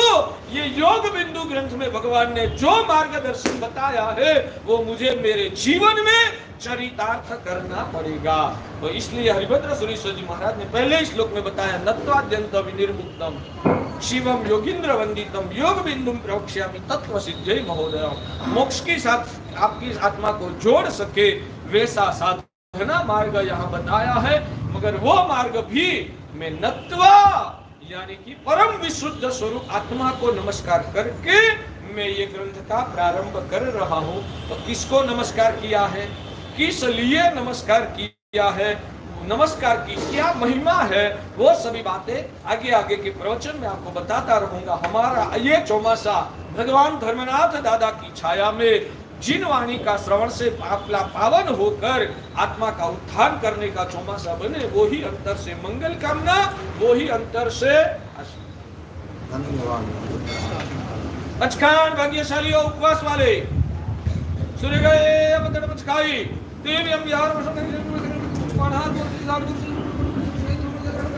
ये योग बिंदु ग्रंथ में भगवान ने जो मार्गदर्शन बताया है वो मुझे मेरे जीवन में चरितार्थ करना पड़ेगा। तो इसलिए हरिभद्र सुरेश्वर जी महाराज ने पहले श्लोक में बताया, नत्वाद्यंत विनिर्मुक्तम शिवम योगींद्र वंदितम योग बिंदुम प्रवक्ष्यामि तत्व सिद्धये महोदय। मोक्ष के साथ आपकी आत्मा को जोड़ सके वैसा साधना मार्ग यहाँ बताया है, मगर वो मार्ग भी मैं नत्वा यानी कि परम विशुद्ध स्वरूप आत्मा को नमस्कार करके मैं ये ग्रंथ का प्रारंभ कर रहा हूँ। तो किसको नमस्कार किया है, किस लिए नमस्कार किया है, नमस्कार की क्या महिमा है, वो सभी बातें आगे आगे के प्रवचन में आपको बताता रहूंगा। हमारा ये चौमासा भगवान धर्मनाथ दादा की छाया में जिन वाणी का श्रवण से पावन होकर आत्मा का उत्थान करने का चौमासा बने, वो ही अंतर से मंगल कामना, वो ही अंतर से अचकान भाग्यशाली और उपवास वाले सूर्य गए मचकाई देवी हम यार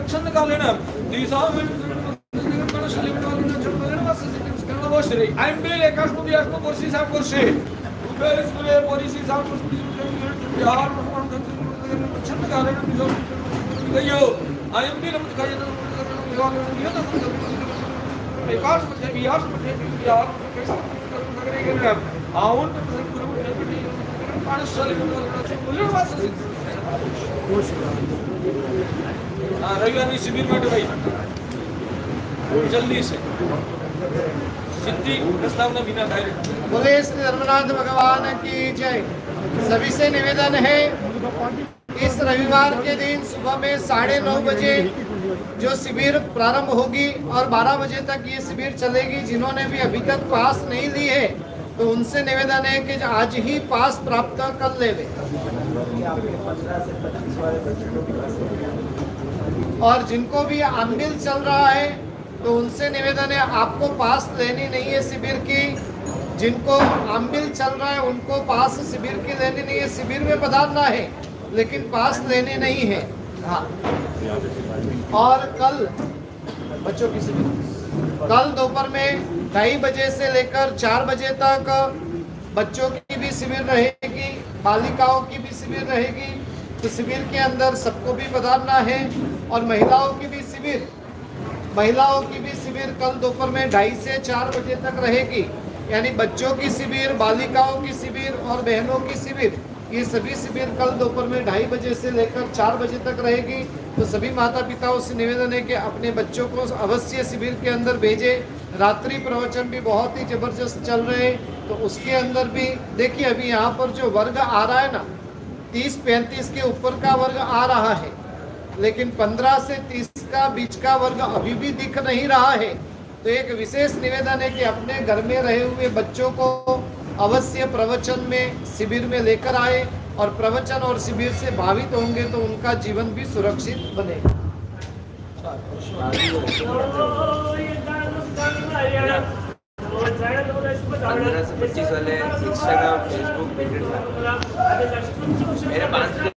छंद का लेना दिशा में आई एम बिल एकाश को दिया को कुर्सी साहब कुर्सी ऊपर इस पूरे पॉलिसी साहब यार छंद का लेना गयो आई एम बिल हम दिखाई ये तो एकाश में यार यार कैसे आउन रविवार शिविर में भाई जल्दी से सिद्धि प्रस्तावना बिना डायरेक्ट। बोले श्री धर्मनाथ भगवान की जय। सभी से निवेदन है, इस रविवार के दिन सुबह में 9:30 बजे जो शिविर प्रारंभ होगी और 12 बजे तक ये शिविर चलेगी। जिन्होंने भी अभी तक पास नहीं ली है तो उनसे निवेदन है कि आज ही पास प्राप्त कर ले। और जिनको भी आमबिल चल रहा है तो उनसे निवेदन है, आपको पास लेनी नहीं है शिविर की। जिनको आमबिल चल रहा है उनको पास शिविर की लेनी नहीं है, शिविर में पधारना है लेकिन पास लेने नहीं है। हाँ, और कल बच्चों की शिविर कल दोपहर में 2:30 बजे से लेकर 4 बजे तक बच्चों की भी शिविर रहेगी, बालिकाओं की भी शिविर रहेगी। तो शिविर के अंदर सबको भी पधारना है। और महिलाओं की भी शिविर कल दोपहर में 2:30 से 4 बजे तक रहेगी। यानी बच्चों की शिविर, बालिकाओं की शिविर और बहनों की शिविर, ये सभी शिविर कल दोपहर में 2:30 बजे से लेकर 4 बजे तक रहेगी। तो सभी माता पिताओं से निवेदन है कि अपने बच्चों को अवश्य शिविर के अंदर भेजें। रात्रि प्रवचन भी बहुत ही जबरदस्त चल रहे हैं, तो उसके अंदर भी देखिए अभी यहाँ पर जो वर्ग आ रहा है ना, 30-35 के ऊपर का वर्ग आ रहा है, लेकिन 15 से 30 का बीच का वर्ग अभी भी दिख नहीं रहा है। तो एक विशेष निवेदन है कि अपने घर में रहे हुए बच्चों को अवश्य प्रवचन में शिविर में लेकर आए, और प्रवचन और शिविर से भावित होंगे तो उनका जीवन भी सुरक्षित बनेगा। 15 से 25 वाले इंस्टाग्राम, फेसबुक, मेरे 5